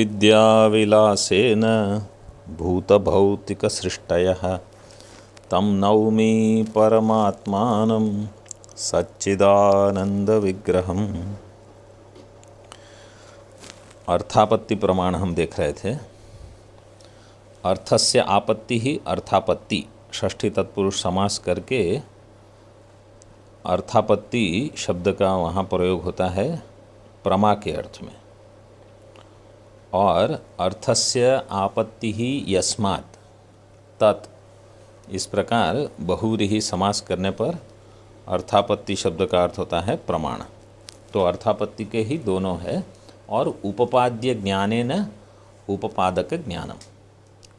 विद्याविलासेन भूतभौतिकसृष्टयः तं नौमि परमात्मानं सच्चिदानंदविग्रहम्। अर्थापत्ति प्रमाण हम देख रहे थे। अर्थस्य आपत्ति ही अर्थापत्ति, षष्ठी तत्पुरुष समास करके अर्थापत्ति शब्द का वहाँ प्रयोग होता है प्रमा के अर्थ में। और अर्थस्य आपत्ति ही यस्मात् तत्, इस प्रकार बहुव्रीहि समास करने पर अर्थापत्ति शब्द का अर्थ होता है प्रमाण। तो अर्थापत्ति के ही दोनों है। और उपपाद्य ज्ञानेन उपपादक ज्ञानम,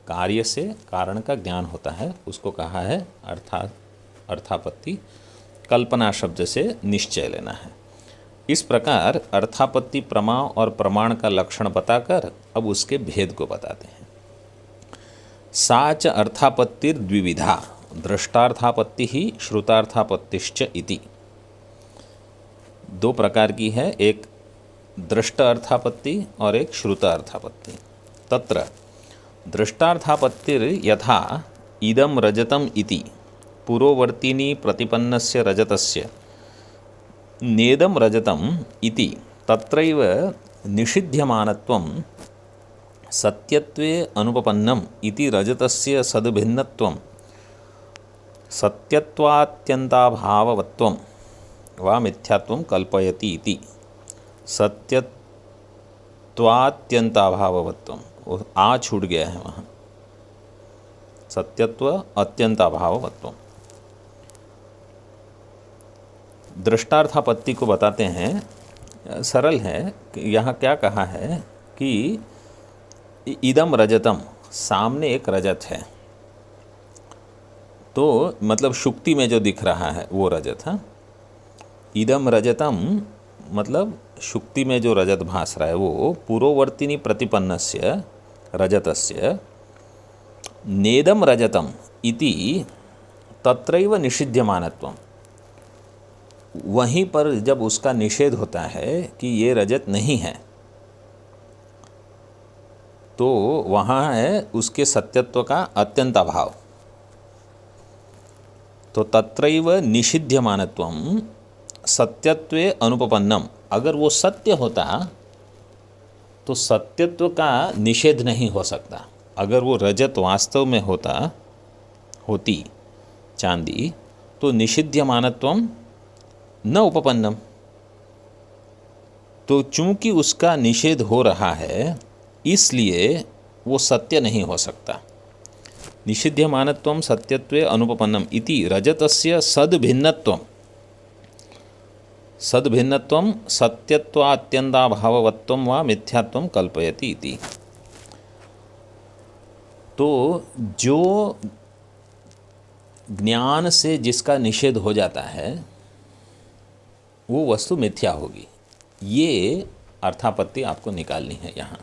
कार्य से कारण का ज्ञान होता है, उसको कहा है अर्थापत्ति। कल्पना शब्द से निश्चय लेना है। इस प्रकार अर्थापत्ति प्रमा और प्रमाण का लक्षण बताकर अब उसके भेद को बताते हैं। साच अर्थापत्तिर द्विविधा, दृष्टार्थापत्ति ही श्रुतार्थापत्तिश्च इति। दो प्रकार की है, एक दृष्ट अर्थापत्ति और एक श्रुत अर्थापत्ति। तत्र दृष्टार्थापत्तिर यथा इदं रजतम इति पुरोवर्तिनी प्रतिपन्नस्य रजतस्य नेदं रजतम इति तत्रैव निषिध्यमानत्वं सत्यत्वे अनुपपन्नम इति रजतस्य सद्भिन्नत्वं सत्यत्वात्यन्ताभाववत्वं वा मिथ्यात्वं कल्पयति इति। सत्यत्वात्यन्ताभाववत्वं, वो आ छूट गया है वहाँ, सत्यत्व अत्यंताभाववत्वं। दृष्टार्थापत्ति को बताते हैं, सरल है। यहाँ क्या कहा है कि इदम रजतम, सामने एक रजत है, तो मतलब शुक्ति में जो दिख रहा है वो रजत है। इदम रजतम मतलब शुक्ति में जो रजत भास रहा है वो पूर्ववर्तिनी प्रतिपन्नस्य रजतस्य नेदम रजतम इति तत्रैव निषिध्यमानत्वम। वहीं पर जब उसका निषेध होता है कि ये रजत नहीं है, तो वहाँ है उसके सत्यत्व का अत्यंत अभाव। तो तत्रैव निषिध्यमानत्वम सत्यत्वे अनुपपन्नम, अगर वो सत्य होता तो सत्यत्व का निषेध नहीं हो सकता। अगर वो रजत वास्तव में होती चांदी, तो निषिध्यमानत्वम न उपपन्नम। तो चूंकि उसका निषेध हो रहा है इसलिए वो सत्य नहीं हो सकता। निषिध्यमानत्वं सत्यत्वे अनुपपन्नम इति रजतस्य सद्भिन्नत्वं, सद्भिन्नत्वं सत्यत्वात्यन्ताभाववत्वं वा मिथ्यात्वं कल्पयति इति। तो जो ज्ञान से जिसका निषेध हो जाता है वो वस्तु मिथ्या होगी। ये अर्थापत्ति आपको निकालनी है यहाँ,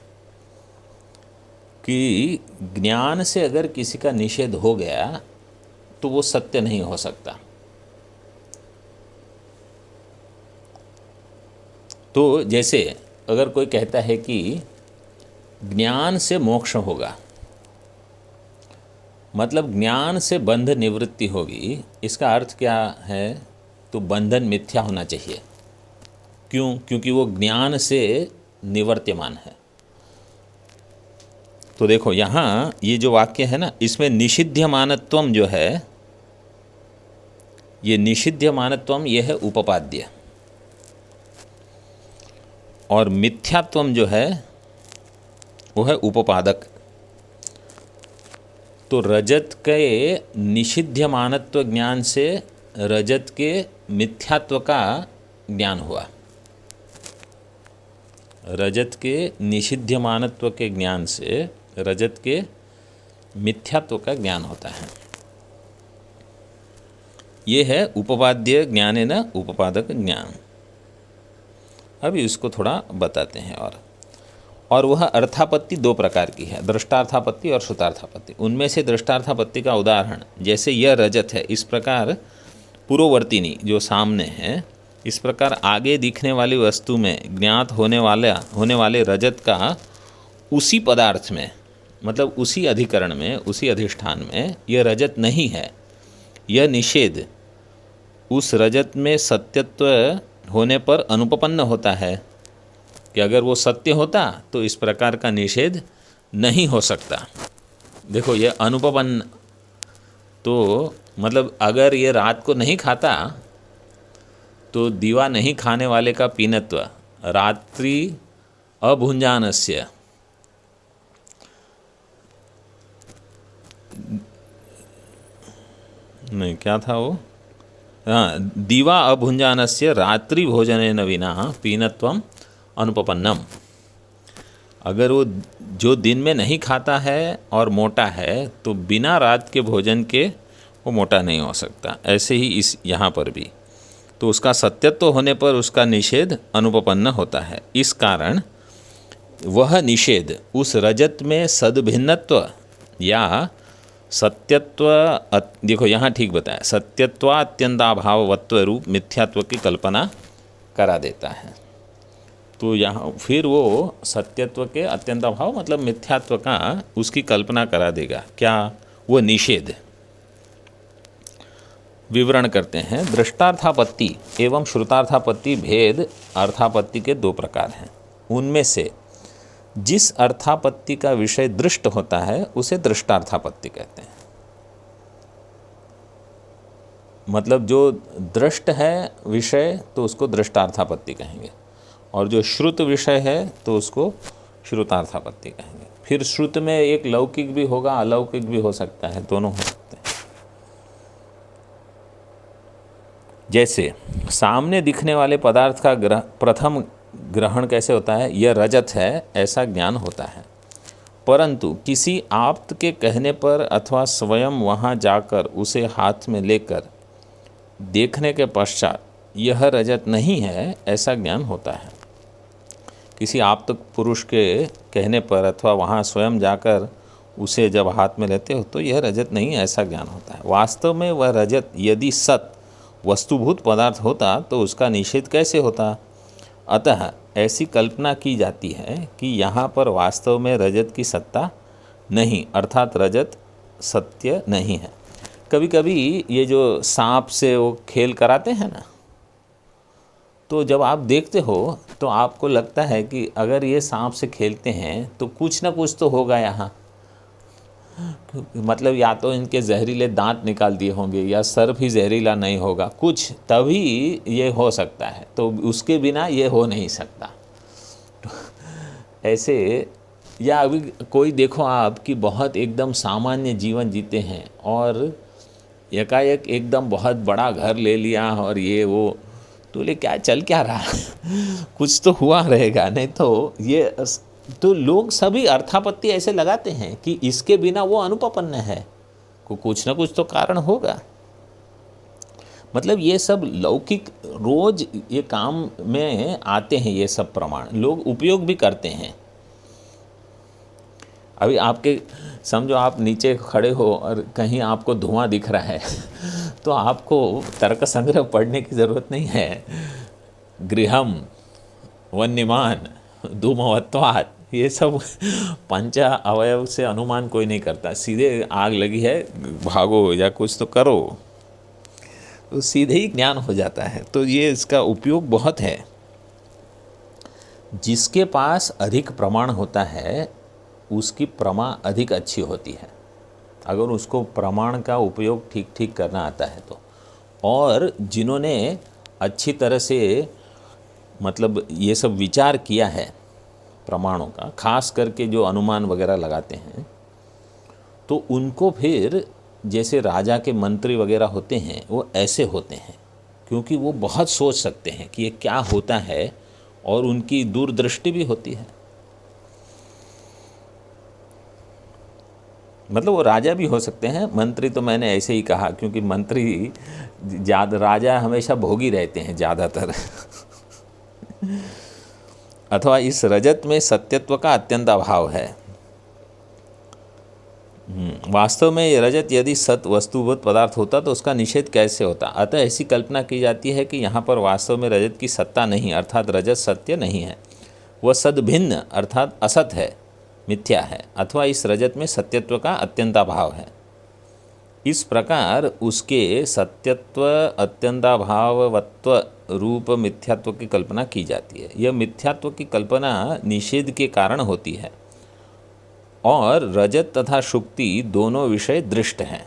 कि ज्ञान से अगर किसी का निषेध हो गया तो वो सत्य नहीं हो सकता। तो जैसे अगर कोई कहता है कि ज्ञान से मोक्ष होगा, मतलब ज्ञान से बंध निवृत्ति होगी, इसका अर्थ क्या है? तो बंधन मिथ्या होना चाहिए। क्यों? क्योंकि वो ज्ञान से निवर्त्यमान है। तो देखो यहाँ ये जो वाक्य है ना, इसमें निषिध्यमानत्वम जो है, ये निषिध्यमानत्वम ये है उपपाद्य, और मिथ्यात्वम जो है वो है उपपादक। तो रजत के निषिध्यमानत्व ज्ञान से रजत के मिथ्यात्व का ज्ञान हुआ। रजत के निषिध्यमानत्व के ज्ञान से रजत के मिथ्यात्व का ज्ञान होता है। ये है उपपाद्य ज्ञानेन उपपादक ज्ञान। अभी इसको थोड़ा बताते हैं। और वह अर्थापत्ति दो प्रकार की है, दृष्टार्थापत्ति और श्रुतार्थापत्ति। उनमें से दृष्टार्थापत्ति का उदाहरण, जैसे यह रजत है, इस प्रकार पुरोवर्तिनी जो सामने है, इस प्रकार आगे दिखने वाली वस्तु में ज्ञात होने वाले रजत का उसी पदार्थ में, मतलब उसी अधिकरण में, उसी अधिष्ठान में यह रजत नहीं है, यह निषेध उस रजत में सत्यत्व होने पर अनुपपन्न होता है कि अगर वो सत्य होता तो इस प्रकार का निषेध नहीं हो सकता। देखो ये अनुपपन्न, तो मतलब अगर ये रात को नहीं खाता तो दीवा नहीं खाने वाले का पीनत्व रात्रि अभुंजानस्य, नहीं क्या था वो, हाँ, दीवा अभुंजानस्य रात्रि भोजनेन विना पीनत्वम अनुपपन्नम। अगर वो जो दिन में नहीं खाता है और मोटा है तो बिना रात के भोजन के वो मोटा नहीं हो सकता। ऐसे ही इस यहाँ पर भी तो उसका सत्यत्व होने पर उसका निषेध अनुपपन्न होता है। इस कारण वह निषेध उस रजत में सद्भिन्नत्व या सत्यत्व, देखो यहाँ ठीक बताया, सत्यत्वात्यंताभावत्व रूप मिथ्यात्व की कल्पना करा देता है। तो यहाँ फिर वो सत्यत्व के अत्यंताभाव मतलब मिथ्यात्व का उसकी कल्पना करा देगा। क्या? वो निषेध। विवरण करते हैं। दृष्टार्थापत्ति एवं श्रुतार्थापत्ति भेद अर्थापत्ति के दो प्रकार हैं। उनमें से जिस अर्थापत्ति का विषय दृष्ट होता है उसे दृष्टार्थापत्ति कहते हैं। मतलब जो दृष्ट है विषय तो उसको दृष्टार्थापत्ति कहेंगे, और जो श्रुत विषय है तो उसको श्रुतार्थापत्ति कहेंगे। फिर श्रुत में एक लौकिक भी होगा, अलौकिक भी हो सकता है, दोनों हो सकते हैं। जैसे सामने दिखने वाले पदार्थ का प्रथम ग्रहण कैसे होता है, यह रजत है ऐसा ज्ञान होता है, परंतु किसी आप्त के कहने पर अथवा स्वयं वहाँ जाकर उसे हाथ में लेकर देखने के पश्चात यह रजत नहीं है ऐसा ज्ञान होता है। किसी आप्त पुरुष के कहने पर अथवा वहाँ स्वयं जाकर उसे जब हाथ में लेते हो तो यह रजत नहीं ऐसा ज्ञान होता है। वास्तव में वह रजत यदि सत वस्तुभूत पदार्थ होता तो उसका निषेध कैसे होता। अतः ऐसी कल्पना की जाती है कि यहाँ पर वास्तव में रजत की सत्ता नहीं, अर्थात रजत सत्य नहीं है। कभी कभी ये जो सांप से वो खेल कराते हैं ना, तो जब आप देखते हो तो आपको लगता है कि अगर ये सांप से खेलते हैं तो कुछ ना कुछ तो होगा यहाँ, मतलब या तो इनके जहरीले दांत निकाल दिए होंगे या सर्प ही जहरीला नहीं होगा, कुछ तभी ये हो सकता है, तो उसके बिना ये हो नहीं सकता। ऐसे या अभी कोई देखो आप कि बहुत एकदम सामान्य जीवन जीते हैं और एकाएक एकदम बहुत बड़ा घर ले लिया और ये वो, तो ले क्या चल क्या रहा कुछ तो हुआ रहेगा, नहीं तो ये तो लोग सभी अर्थापत्ति ऐसे लगाते हैं कि इसके बिना वो अनुपपन्न है, कुछ ना कुछ तो कारण होगा। मतलब ये सब लौकिक रोज ये काम में आते हैं, ये सब प्रमाण लोग उपयोग भी करते हैं। अभी आपके समझो आप नीचे खड़े हो और कहीं आपको धुआं दिख रहा है तो आपको तर्क संग्रह पढ़ने की ज़रूरत नहीं है। गृहम वन्यमान धूमवत्वात् ये सब पंच अवयव से अनुमान कोई नहीं करता। सीधे आग लगी है भागो या कुछ तो करो, तो सीधे ही ज्ञान हो जाता है। तो ये इसका उपयोग बहुत है। जिसके पास अधिक प्रमाण होता है उसकी प्रमा अधिक अच्छी होती है, अगर उसको प्रमाण का उपयोग ठीक ठीक करना आता है तो। और जिन्होंने अच्छी तरह से मतलब ये सब विचार किया है प्रमाणों का, खास करके जो अनुमान वगैरह लगाते हैं, तो उनको फिर जैसे राजा के मंत्री वगैरह होते हैं वो ऐसे होते हैं, क्योंकि वो बहुत सोच सकते हैं कि ये क्या होता है और उनकी दूरदृष्टि भी होती है। मतलब वो राजा भी हो सकते हैं, मंत्री तो मैंने ऐसे ही कहा क्योंकि मंत्री राजा हमेशा भोगी रहते हैं ज़्यादातर अथवा इस रजत में सत्यत्व का अत्यंत अभाव है। वास्तव में ये रजत यदि सत वस्तुभूत पदार्थ होता तो उसका निषेध कैसे होता। अतः ऐसी कल्पना की जाती है कि यहाँ पर वास्तव में रजत की सत्ता नहीं, अर्थात रजत सत्य नहीं है, वह सद्भिन्न अर्थात असत है। मिथ्या है अथवा इस रजत में सत्यत्व का अत्यंताभाव है। इस प्रकार उसके सत्यत्व अत्यंताभाववत्व रूप मिथ्यात्व की कल्पना की जाती है। यह मिथ्यात्व की कल्पना निषेध के कारण होती है और रजत तथा शुक्ति दोनों विषय दृष्ट हैं।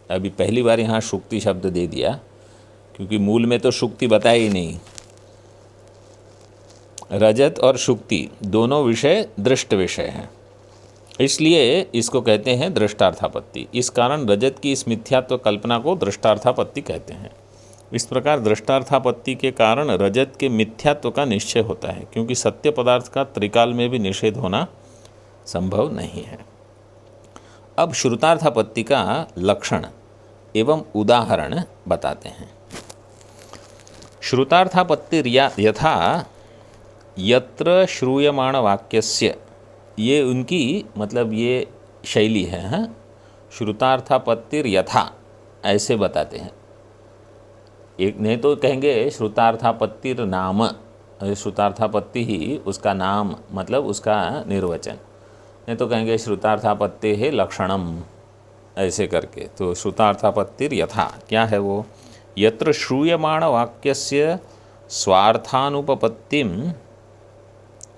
अभी पहली बार यहाँ शुक्ति शब्द दे दिया क्योंकि मूल में तो शुक्ति बताया ही नहीं। रजत और शुक्ति दोनों विषय दृष्ट विषय हैं, इसलिए इसको कहते हैं दृष्टार्थापत्ति। इस कारण रजत की इस मिथ्यात्व कल्पना को दृष्टार्थापत्ति कहते हैं। इस प्रकार दृष्टार्थापत्ति के कारण रजत के मिथ्यात्व का निश्चय होता है, क्योंकि सत्य पदार्थ का त्रिकाल में भी निषेध होना संभव नहीं है। अब श्रुतार्थापत्ति का लक्षण एवं उदाहरण बताते हैं। श्रुतार्थापत्ति यथा यत्र श्रूयमाण वाक्यस्य, ये उनकी मतलब ये शैली है। हाँ, श्रुतार्थापत्तिर यथा ऐसे बताते हैं। एक नहीं तो कहेंगे श्रुतार्थापत्तिर नाम, श्रुतार्थापत्ति ही उसका नाम मतलब उसका निर्वचन, नहीं तो कहेंगे श्रुतार्थापत्ति है लक्षणम ऐसे करके। तो श्रुतार्थापत्तिर यथा क्या है वो? यत्र श्रूयमाण वाक्यस्य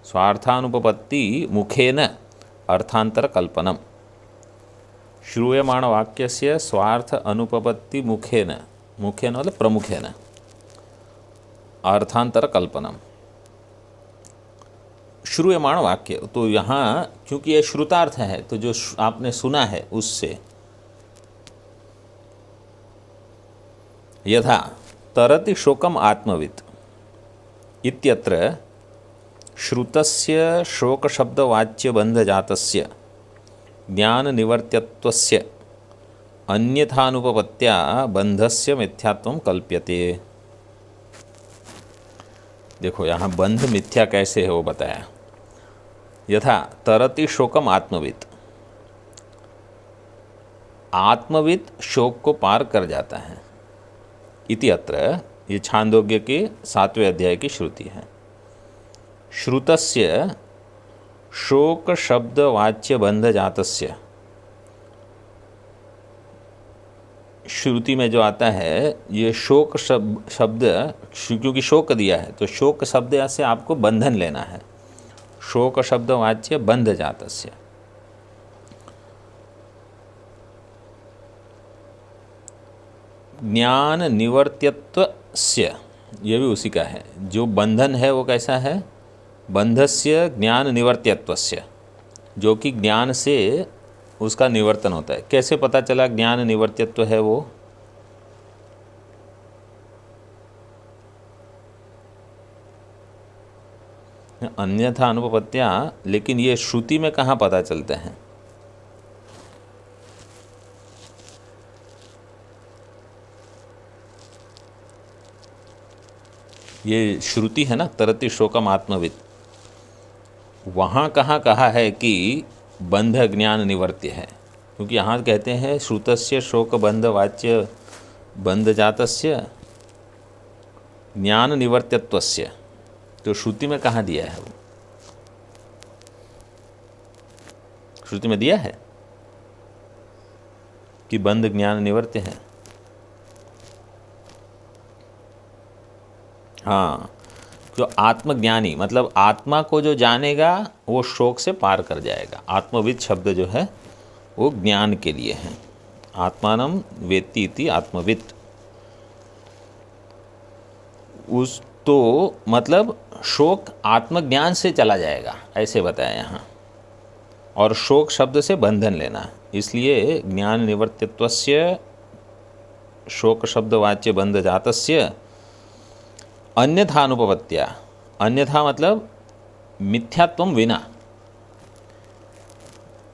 स्वार्थानुपपत्ति मुखेन अर्थांतर कल्पनम। श्रूयमाण वाक्यस्य स्वार्थ अनुपपत्ति मुखेन मतलब प्रमुखेन अर्थांतर कल्पनम। श्रूयमाण वाक्य, तो यहाँ क्योंकि ये श्रुतार्थ है तो जो आपने सुना है उससे। यथा तरति शोकम आत्मवित् इत्यत्र श्रुतस्य शोकशब्दवाच्यबन्धजातस्य ज्ञाननिवर्त्यत्वस्य अन्यथानुपपत्त्या बंधस्य मिथ्यात्वं कल्प्यते। देखो यहाँ बंध मिथ्या कैसे है वो बताया। यथा तरति शोकम आत्मवित्, आत्मवित् शोक को पार कर जाता है। इति अत्र, ये छांदोग्य के 7वें अध्याय की श्रुति है। श्रुतस्य शोक शब्द वाच्य बंध जातस्य, श्रुति में जो आता है ये शोक शब्द, क्योंकि शोक दिया है तो शोक शब्द से आपको बंधन लेना है। शोक शब्द वाच्य बंध जातस्य, ज्ञान निवर्त्यत्वस्य, ये भी उसी का है। जो बंधन है वो कैसा है? बंधस्य ज्ञान निवर्त्यत्वस्य, जो कि ज्ञान से उसका निवर्तन होता है। कैसे पता चला ज्ञान निवर्त्यत्व है वो? अन्यथा अनुपपत्तियां, लेकिन ये श्रुति में कहाँ पता चलते हैं? ये श्रुति है ना, तरति शोकम आत्मवित्, वहाँ कहाँ कहा है कि बंध ज्ञान निवर्त्य है? क्योंकि यहाँ कहते हैं श्रुतस्य शोक बंध वाच्य बंध जातस्य ज्ञान निवर्त्यत्वस्य, तो श्रुति में कहाँ दिया है वो? श्रुति में दिया है कि बंध ज्ञान निवर्त्य है? हाँ, जो आत्मज्ञानी मतलब आत्मा को जो जानेगा वो शोक से पार कर जाएगा। आत्मविद शब्द जो है वो ज्ञान के लिए है। आत्मानम वेत्ति इति आत्मविद, उस तो मतलब शोक आत्मज्ञान से चला जाएगा ऐसे बताया यहाँ। और शोक शब्द से बंधन लेना, इसलिए ज्ञान निवर्त्यत्वस्य शोक शब्द वाच्य बंध जातस्य अन्यथा अनुपपत्त्या, अन्यथा मतलब मिथ्यात्व विना,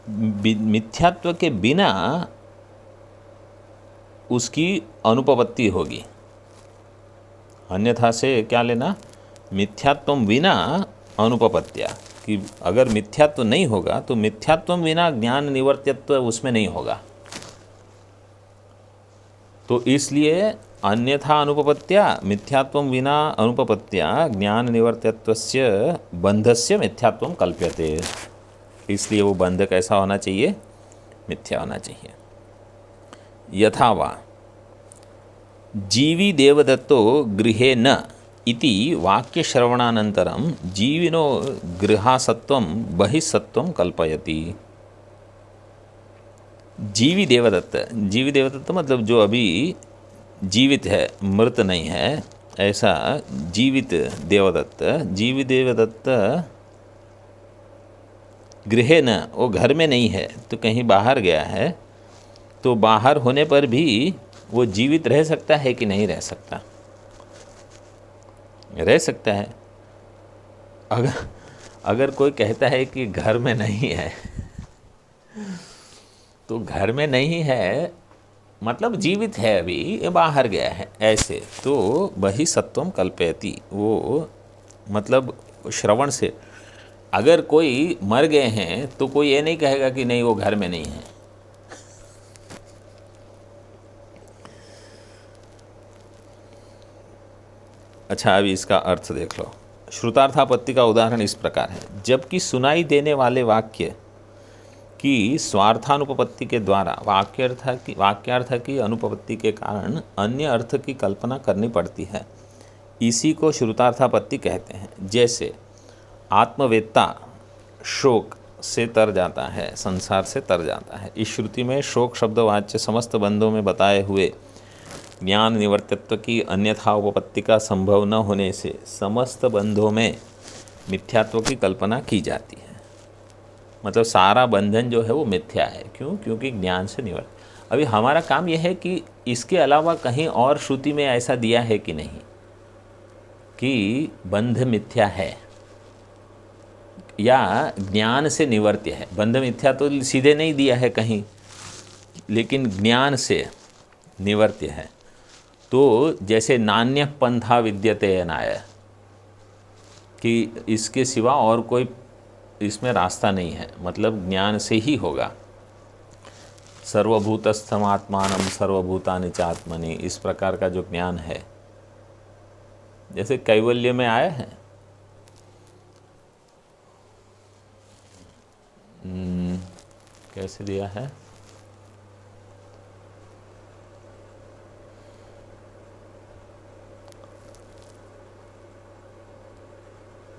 मिथ्यात्व के बिना उसकी अनुपपत्ति होगी। अन्यथा से क्या लेना? मिथ्यात्व विना अनुपपत्त्या, कि अगर मिथ्यात्व नहीं होगा तो मिथ्यात्व विना ज्ञान निवर्त्यत्व उसमें नहीं होगा। तो इसलिए अन्यथा अनुपपत्त्या मिथ्यात्व विना अनुपपत्त्या ज्ञान निवर्त्यत्वस्य बंधस्य मिथ्यात्व कल्प्यते। इसलिए वो बंध कैसा होना चाहिए? मिथ्या होना चाहिए। यथा वा जीवी देवदत्तो गृहे न इति वाक्यश्रवणानन्तरं जीविनो गृहासत्वं बहिस्सत्वं कल्पयति। जीवी देवदत्त मतलब जो अभी जीवित है, मृत नहीं है, ऐसा जीवित देवदत्त गृहे न, वो घर में नहीं है तो कहीं बाहर गया है, तो बाहर होने पर भी वो जीवित रह सकता है कि नहीं रह सकता? रह सकता है। अगर कोई कहता है कि घर में नहीं है तो घर में नहीं है मतलब जीवित है, अभी ये बाहर गया है, ऐसे तो वही सत्वम कल्पयति। वो मतलब श्रवण से, अगर कोई मर गए हैं तो कोई ये नहीं कहेगा कि नहीं वो घर में नहीं है। अच्छा, अभी इसका अर्थ देख लो। श्रुतार्थापत्ति का उदाहरण इस प्रकार है, जबकि सुनाई देने वाले वाक्य की स्वार्थानुपपत्ति के द्वारा वाक्यार्थ की अनुपपत्ति के कारण अन्य अर्थ की कल्पना करनी पड़ती है, इसी को श्रुतार्थापत्ति कहते हैं। जैसे आत्मवेत्ता शोक से तर जाता है, संसार से तर जाता है। इस श्रुति में शोक शब्दवाच्य समस्त बंधों में बताए हुए ज्ञान निवर्तित्व की अन्यथा उपपत्ति का संभव न होने से समस्त बंधों में मिथ्यात्व की कल्पना की जाती है। मतलब सारा बंधन जो है वो मिथ्या है। क्यों? क्योंकि ज्ञान से निवर्त। अभी हमारा काम यह है कि इसके अलावा कहीं और श्रुति में ऐसा दिया है कि नहीं कि बंध मिथ्या है या ज्ञान से निवर्त्य है। बंध मिथ्या तो सीधे नहीं दिया है कहीं, लेकिन ज्ञान से निवर्त्य है। तो जैसे नान्य पंथा विद्यते अनाय, कि इसके सिवा और कोई इसमें रास्ता नहीं है, मतलब ज्ञान से ही होगा। सर्वभूतस्थम आत्मानम सर्वभूतानि च आत्मनि, इस प्रकार का जो ज्ञान है, जैसे कैवल्य में आया है। कैसे दिया है?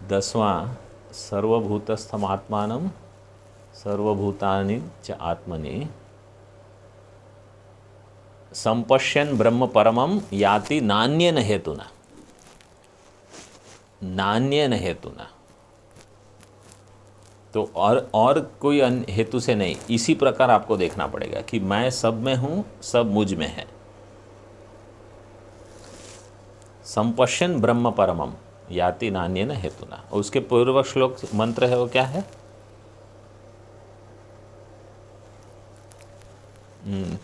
दसवां, सर्वभूतस्थम आत्मानं सर्वभूतानि च आत्मनि संपश्यन् ब्रह्म परमं याति नान्येन हेतुना। नान्येन हेतुना, तो और कोई अन्य हेतु से नहीं। इसी प्रकार आपको देखना पड़ेगा कि मैं सब में हूँ, सब मुझ में है। संपश्यन् ब्रह्म परमम याति नान्येन हेतुना। उसके पूर्व श्लोक मंत्र है वो क्या है?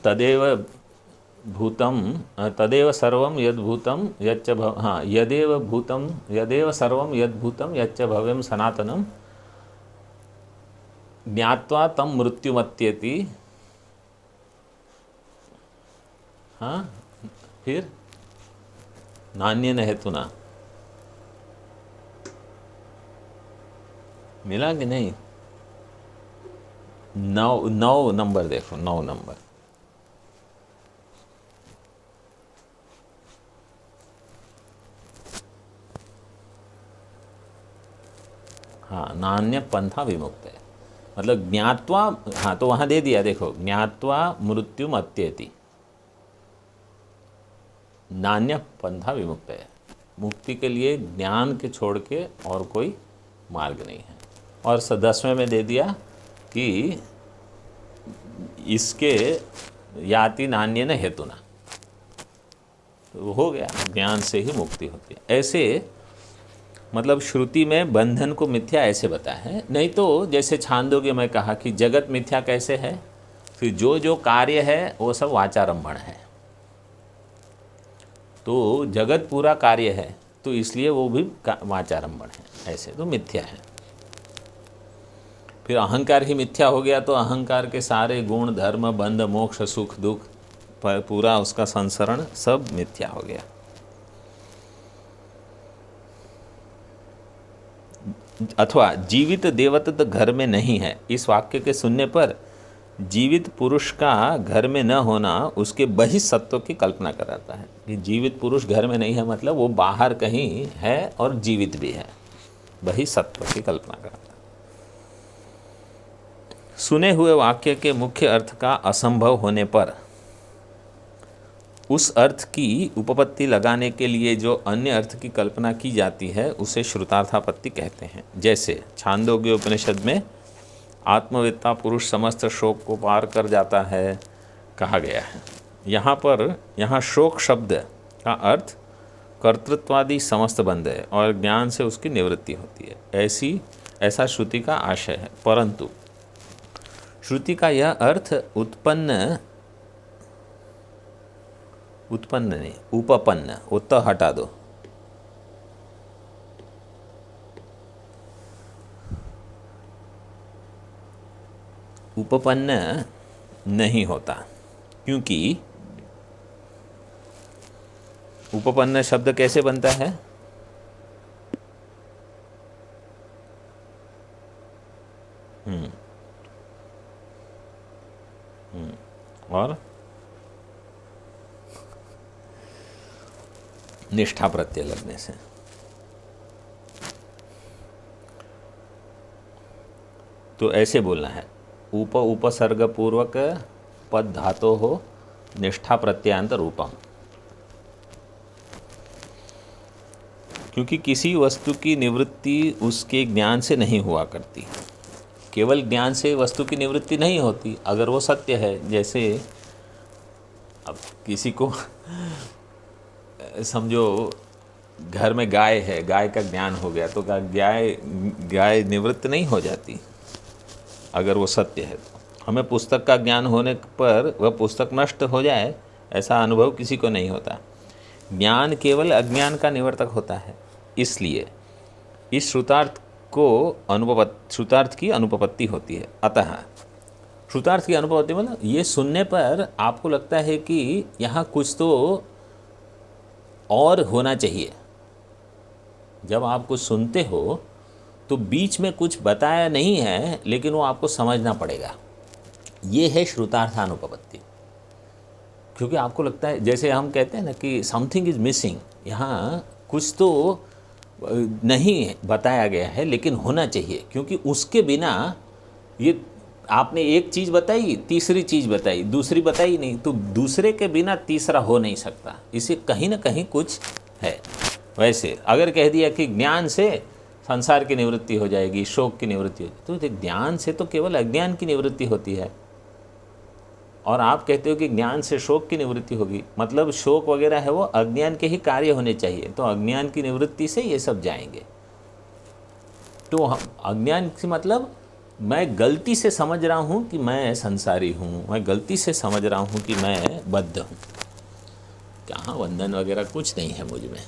तदेव भूतम तदेव सर्वम यद भूतम यच्च भव, हाँ, यदेव भूतम यदेव सर्वम यद भूतम यच्च भव्यम सनातनम ज्ञात्वा तम मृत्युमत्येति। हाँ, फिर नान्येन हेतुना मिला कि नहीं? 9 नंबर देखो, 9 नंबर। हाँ, नान्य पंथा विमुक्त है, मतलब ज्ञात्वा। हाँ, तो वहाँ दे दिया, देखो, ज्ञात्वा मृत्युम अत्येति, नान्य पंथा विमुक्त है। मुक्ति के लिए ज्ञान के छोड़ के और कोई मार्ग नहीं है। और 10वें में दे दिया कि इसके याति नान्येन हेतुना, तो हो गया, ज्ञान से ही मुक्ति होती है। ऐसे मतलब श्रुति में बंधन को मिथ्या ऐसे बताया है। नहीं तो जैसे छांदोग्य में कहा कि जगत मिथ्या कैसे है, फिर जो जो कार्य है वो सब वाचारंभण है। तो जगत पूरा कार्य है, तो इसलिए वो भी वाचारंभण है, ऐसे तो मिथ्या है। फिर अहंकार ही मिथ्या हो गया, तो अहंकार के सारे गुण, धर्म, बंध, मोक्ष, सुख, दुख, पूरा उसका संसरण सब मिथ्या हो गया। अथवा जीवित देवदत्त घर में नहीं है। इस वाक्य के सुनने पर जीवित पुरुष का घर में न होना उसके बहिःसत्व की कल्पना कराता है कि जीवित पुरुष घर में नहीं है, मतलब वो बाहर कहीं है और जीवित भी है, बहिःसत्व की कल्पना कराता है। सुने हुए वाक्य के मुख्य अर्थ का असंभव होने पर उस अर्थ की उपपत्ति लगाने के लिए जो अन्य अर्थ की कल्पना की जाती है उसे श्रुतार्थापत्ति कहते हैं। जैसे छांदोग्य उपनिषद में आत्मवेत्ता पुरुष समस्त शोक को पार कर जाता है कहा गया है। यहाँ शोक शब्द का अर्थ कर्तृत्वादि समस्त बंध है और ज्ञान से उसकी निवृत्ति होती है, ऐसा श्रुति का आशय है। परंतु श्रुति का यह अर्थ उपपन्न उत्त हटा दो, उपपन्न नहीं होता, क्योंकि उपपन्न शब्द कैसे बनता है? और निष्ठा प्रत्यय लगने से। तो ऐसे बोलना है, उपसर्ग पूर्वक पद धातो हो निष्ठा प्रत्यांत रूपम। क्योंकि किसी वस्तु की निवृत्ति उसके ज्ञान से नहीं हुआ करती, केवल ज्ञान से वस्तु की निवृत्ति नहीं होती अगर वो सत्य है। जैसे अब किसी को समझो घर में गाय है, गाय का ज्ञान हो गया तो गाय निवृत्त नहीं हो जाती अगर वो सत्य है। तो हमें पुस्तक का ज्ञान होने पर वह पुस्तक नष्ट हो जाए ऐसा अनुभव किसी को नहीं होता। ज्ञान केवल अज्ञान का निवर्तक होता है। इसलिए इस श्रुतार्थ की अनुपपत्ति होती है। अतः श्रुतार्थ की अनुपपत्ति मतलब ये सुनने पर आपको लगता है कि यहाँ कुछ तो और होना चाहिए। जब आप कुछ सुनते हो तो बीच में कुछ बताया नहीं है, लेकिन वो आपको समझना पड़ेगा। ये है श्रुतार्थानुपपत्ति। क्योंकि आपको लगता है, जैसे हम कहते हैं ना कि समथिंग इज मिसिंग, यहाँ कुछ तो नहीं बताया गया है लेकिन होना चाहिए, क्योंकि उसके बिना ये आपने एक चीज़ बताई, तीसरी चीज़ बताई, दूसरी बताई नहीं, तो दूसरे के बिना तीसरा हो नहीं सकता। इसे कहीं ना कहीं कुछ है। वैसे अगर कह दिया कि ज्ञान से संसार की निवृत्ति हो जाएगी, शोक की निवृत्ति हो जाएगी, तो ज्ञान से तो केवल अज्ञान की निवृत्ति होती है, और आप कहते हो कि ज्ञान से शोक की निवृत्ति होगी, मतलब शोक वगैरह है वो अज्ञान के ही कार्य होने चाहिए, तो अज्ञान की निवृत्ति से ये सब जाएंगे। तो हम अज्ञान से मतलब मैं गलती से समझ रहा हूँ कि मैं संसारी हूँ, मैं गलती से समझ रहा हूँ कि मैं बद्ध हूँ। कहाँ बंधन वगैरह कुछ नहीं है मुझ में,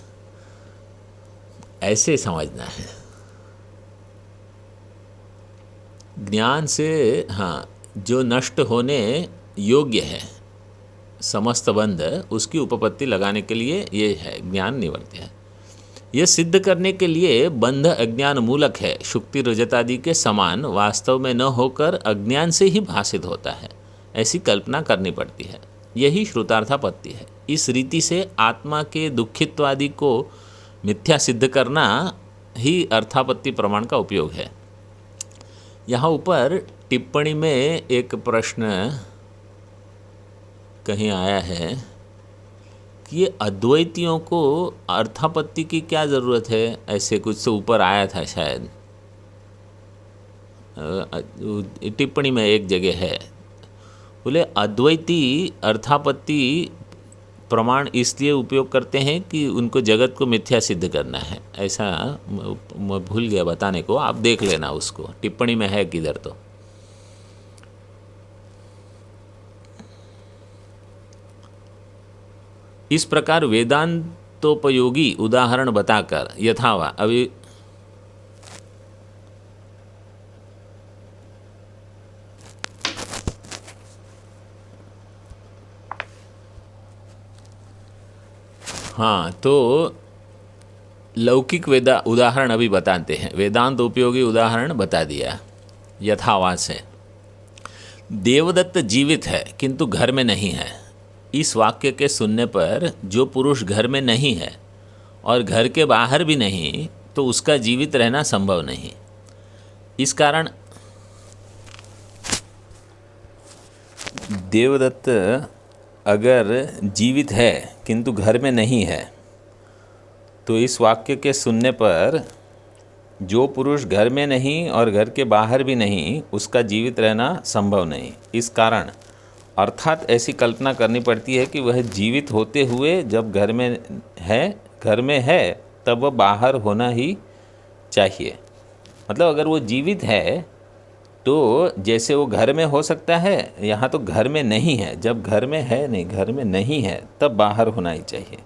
ऐसे समझना है। ज्ञान से हाँ जो नष्ट होने योग्य है समस्त बंध, उसकी उपपत्ति लगाने के लिए ये है ज्ञान निवर्त्य है। यह सिद्ध करने के लिए बंध अज्ञान मूलक है, शुक्ति रजतादि के समान वास्तव में न होकर अज्ञान से ही भासित होता है, ऐसी कल्पना करनी पड़ती है। यही श्रुतार्थापत्ति है। इस रीति से आत्मा के दुखित्वादि को मिथ्या सिद्ध करना ही अर्थापत्ति प्रमाण का उपयोग है। यहाँ ऊपर टिप्पणी में एक प्रश्न कहीं आया है कि ये अद्वैतियों को अर्थापत्ति की क्या ज़रूरत है, ऐसे कुछ से ऊपर आया था शायद, टिप्पणी में एक जगह है। बोले अद्वैती अर्थापत्ति प्रमाण इसलिए उपयोग करते हैं कि उनको जगत को मिथ्या सिद्ध करना है, ऐसा मैं भूल गया बताने को, आप देख लेना उसको, टिप्पणी में है किधर। तो इस प्रकार वेदांतोपयोगी उदाहरण बताकर यथावा अभी हाँ, तो लौकिक उदाहरण अभी बताते हैं, वेदांत उपयोगी उदाहरण बता दिया। यथावास है, देवदत्त जीवित है किंतु घर में नहीं है। इस वाक्य के सुनने पर जो पुरुष घर में नहीं है और घर के बाहर भी नहीं, तो उसका जीवित रहना संभव नहीं। इस कारण देवदत्त अगर जीवित है किंतु घर में नहीं है, तो इस वाक्य के सुनने पर जो पुरुष घर में नहीं और घर के बाहर भी नहीं, उसका जीवित रहना संभव नहीं। इस कारण अर्थात ऐसी कल्पना करनी पड़ती है कि वह जीवित होते हुए जब घर में है तब वह बाहर होना ही चाहिए। मतलब अगर वो जीवित है तो जैसे वो घर में हो सकता है, यहाँ तो घर में नहीं है। जब घर में है नहीं, घर में नहीं है, तब बाहर होना ही चाहिए।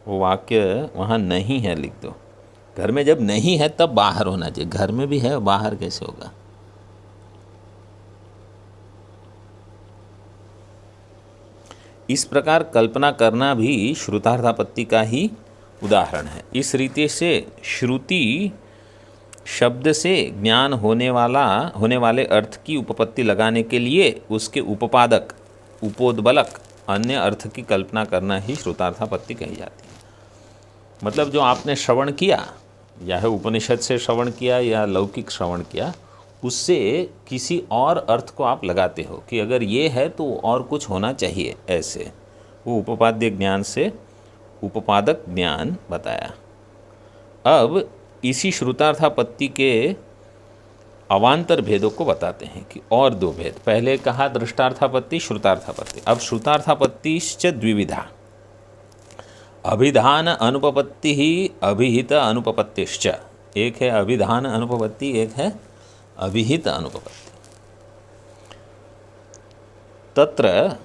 वो वाक्य वहाँ नहीं है लिख दो। घर में जब नहीं है तब बाहर होना चाहिए। घर में भी है, बाहर कैसे होगा? इस प्रकार कल्पना करना भी श्रुतार्थापत्ति का ही उदाहरण है। इस रीति से श्रुति शब्द से ज्ञान होने वाले अर्थ की उपपत्ति लगाने के लिए उसके उपपादक, उपोद्बलक अन्य अर्थ की कल्पना करना ही श्रुतार्थापत्ति कही जाती है। मतलब जो आपने श्रवण किया, या है उपनिषद से श्रवण किया या लौकिक श्रवण किया, उससे किसी और अर्थ को आप लगाते हो कि अगर ये है तो और कुछ होना चाहिए, ऐसे वो उपपाद्य ज्ञान से उपपादक ज्ञान बताया। अब इसी श्रुतार्थापत्ति के अवान्तर भेदों को बताते हैं कि और दो भेद। पहले कहा दृष्टार्थापत्ति, श्रुतार्थापत्ति। अब श्रुतार्थापत्तिश्च द्विविधा, अभिधान अनुपपत्ति ही अभिहित अनुपपत्तिश्च। एक है अभिधान अनुपपत्ति, एक है अभिहित अनुपपत्ति। तत्र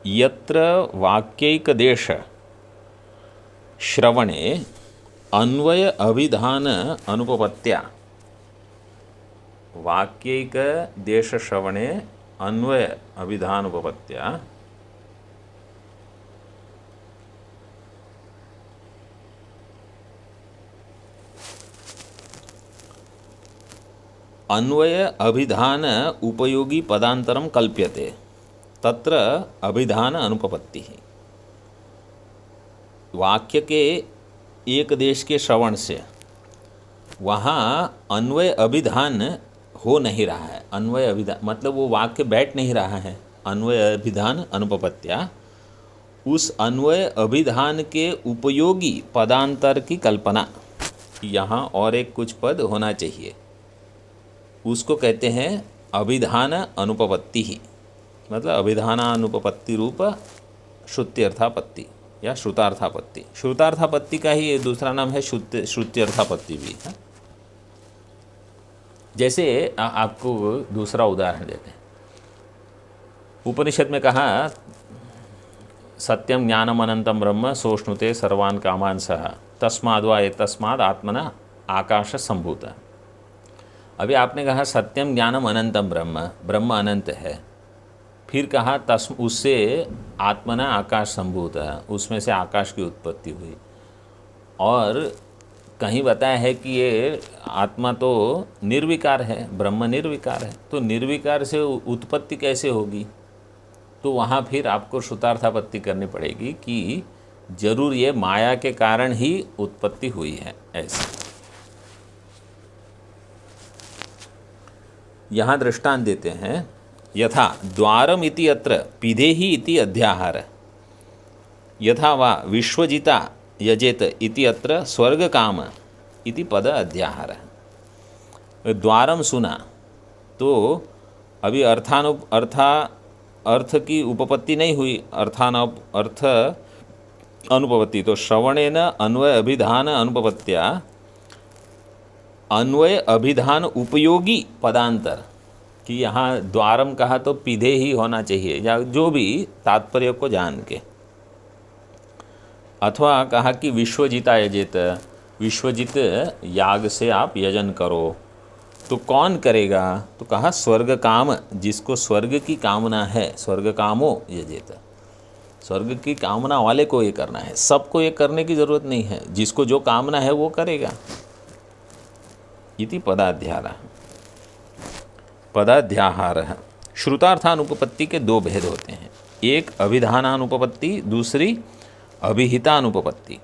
यत्र वाक्यैकदेश श्रवणे अन्वय अभिधान अनुपपत्त्या, वाक्यैक देश श्रवणे अन्वय अभिधान उपपत्त्या अन्वय अभिधान उपयोगी पदांतरम कल्प्यते, तत्र अभिधान अनुपपत्ति। वाक्य के एक देश के श्रवण से वहाँ अन्वय अभिधान हो नहीं रहा है। अन्वय अभिधान मतलब वो वाक्य बैठ नहीं रहा है। अन्वय अभिधान अनुपपत्त्या, उस अन्वय अभिधान के उपयोगी पदांतर की कल्पना, यहाँ और एक कुछ पद होना चाहिए, उसको कहते हैं अभिधान अनुपपत्ति ही। मतलब अभिधानानुपपत्ति रूप श्रुत्यर्थापत्ति या श्रुतार्थापत्ति। श्रुतार्थापत्ति का ही दूसरा नाम है श्रुत्यर्थापत्ति भी है। जैसे आपको दूसरा उदाहरण देते हैं। उपनिषद में कहा सत्यम ज्ञानम अनंतम ब्रह्म सोष्णुते सर्वान् कामान् सह तस्माद्वा एतस्माद् आत्मना आकाश संभूत। अभी आपने कहा सत्यम ज्ञानम अनंतम ब्रह्म, ब्रह्म अनंत है। फिर कहा उससे आत्मना आकाश संभूत है, उसमें से आकाश की उत्पत्ति हुई। और कहीं बताया है कि ये आत्मा तो निर्विकार है, ब्रह्म निर्विकार है, तो निर्विकार से उत्पत्ति कैसे होगी? तो वहाँ फिर आपको श्रुतार्थापत्ति करनी पड़ेगी कि जरूर ये माया के कारण ही उत्पत्ति हुई है। ऐसे यहाँ दृष्टांत देते हैं, यथा द्वारम इति अत्र पिधेहि इति अध्याहार, यथा वा विश्वजिता यजेत इति अत्र स्वर्ग काम इति पद अध्याहार। द्वारम सुना तो अभी अर्थ की उपपत्ति नहीं हुई, अर्थ अनुपपत्ति। तो श्रवणेन अन्वय अभिधान अनुपपत्त्या अन्वय अभिधान उपयोगी पदांतर, कि यहाँ द्वारम कहा तो पिधे ही होना चाहिए, या जो भी तात्पर्य को जान के। अथवा कहा कि विश्वजिता यजेत, विश्वजित याग से आप यजन करो, तो कौन करेगा? तो कहा स्वर्ग काम, जिसको स्वर्ग की कामना है, स्वर्ग कामो यजेत। स्वर्ग की कामना वाले को ये करना है, सबको ये करने की जरूरत नहीं है, जिसको जो कामना है वो करेगा। इति पदाध्याहारः। पदाध्याहारः श्रुतार्थानुपपत्ति के दो भेद होते हैं, एक अभिधानानुपपत्ति, दूसरी अभिहितानुपपत्ति।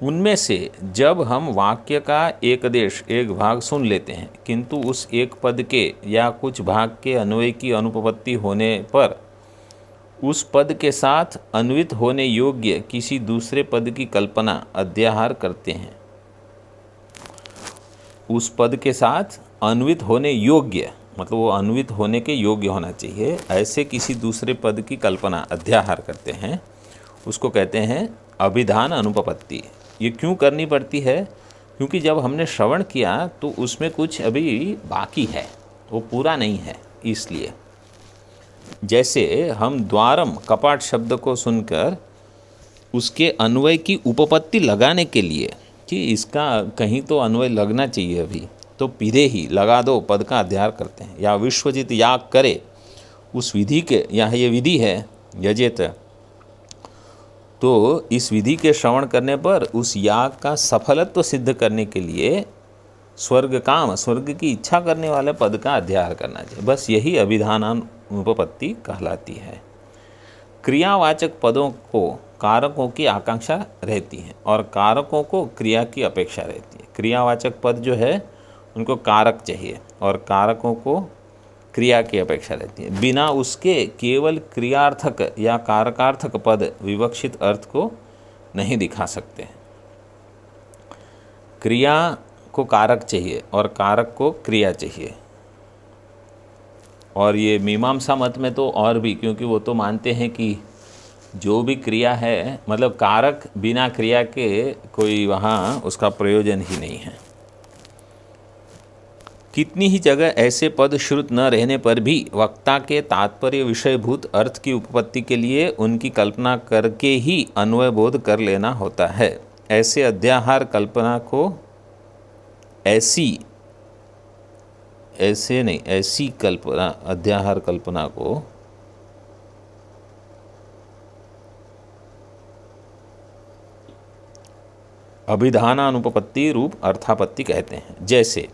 उनमें से जब हम वाक्य का एक देश एक भाग सुन लेते हैं किंतु उस एक पद के या कुछ भाग के अन्वय की अनुपपत्ति होने पर उस पद के साथ अन्वित होने योग्य किसी दूसरे पद की कल्पना अध्याहार करते हैं। उस पद के साथ अन्वित होने योग्य मतलब वो अन्वित होने के योग्य होना चाहिए, ऐसे किसी दूसरे पद की कल्पना अध्याहार करते हैं, उसको कहते हैं अभिधान अनुपपत्ति। ये क्यों करनी पड़ती है? क्योंकि जब हमने श्रवण किया तो उसमें कुछ अभी बाकी है, वो पूरा नहीं है। इसलिए जैसे हम द्वारम कपाट शब्द को सुनकर उसके अन्वय की उपपत्ति लगाने के लिए कि इसका कहीं तो अन्वय लगना चाहिए अभी, तो पीधे ही लगा दो पद का अध्याहार करते हैं। या विश्वजित याग करे उस विधि के, यहाँ ये विधि है यजेत, तो इस विधि के श्रवण करने पर उस याग का सफलत्व सिद्ध करने के लिए स्वर्ग काम, स्वर्ग की इच्छा करने वाले पद का अध्याहार करना चाहिए। बस यही अभिधानानुपपत्ति कहलाती है। क्रियावाचक पदों को कारकों की आकांक्षा रहती है और कारकों को क्रिया की अपेक्षा रहती है। क्रियावाचक पद जो है उनको कारक चाहिए और कारकों को क्रिया की अपेक्षा रहती है। बिना उसके केवल क्रियार्थक या कारकार्थक पद विवक्षित अर्थ को नहीं दिखा सकते। क्रिया को कारक चाहिए और कारक को क्रिया चाहिए। और ये मीमांसा मत में तो और भी, क्योंकि वो तो मानते हैं कि जो भी क्रिया है मतलब कारक बिना क्रिया के कोई वहाँ उसका प्रयोजन ही नहीं है। कितनी ही जगह ऐसे पद श्रुत न रहने पर भी वक्ता के तात्पर्य विषयभूत अर्थ की उपपत्ति के लिए उनकी कल्पना करके ही अन्वय बोध कर लेना होता है। ऐसे अध्याहार कल्पना को ऐसी कल्पना अध्याहार कल्पना को अभिधानानुपपत्ति रूप अर्थापत्ति कहते हैं। जैसे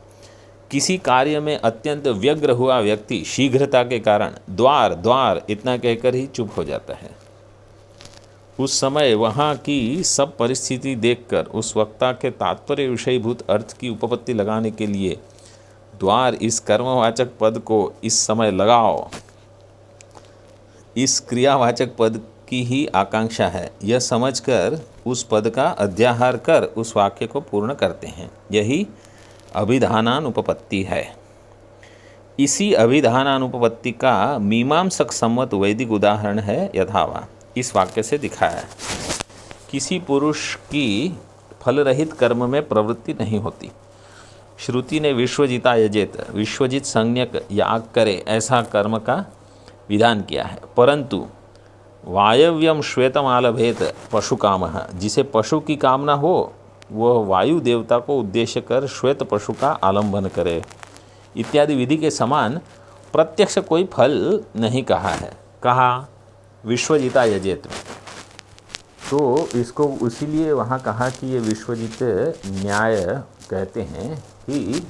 किसी कार्य में अत्यंत व्यग्र हुआ व्यक्ति शीघ्रता के कारण द्वार द्वार इतना कहकर ही चुप हो जाता है। उस समय वहाँ की सब परिस्थिति देखकर उस वक्ता के तात्पर्य विषयभूत अर्थ की उपपत्ति लगाने के लिए द्वार इस कर्मवाचक पद को इस समय लगाओ, इस क्रियावाचक पद की ही आकांक्षा है, यह समझकर उस पद का अध्याहार कर उस वाक्य को पूर्ण करते हैं। यही अभिधानानुपपत्ति है। इसी अभिधानानुपपत्ति का मीमांसक सम्मत वैदिक उदाहरण है यथावा इस वाक्य से दिखाया है। किसी पुरुष की फलरहित कर्म में प्रवृत्ति नहीं होती। श्रुति ने विश्वजिता यजेत, विश्वजित संज्ञक याग करे ऐसा कर्म का विधान किया है। परंतु वायव्यम श्वेतमालभेत पशु कामः, जिसे पशु की कामना हो वह वायु देवता को उद्देश्य कर श्वेत पशु का आलंबन करे इत्यादि विधि के समान प्रत्यक्ष कोई फल नहीं कहा है। कहा विश्वजिता यजेत में, तो इसको इसीलिए वहाँ कहा कि ये विश्वजित न्याय कहते हैं कि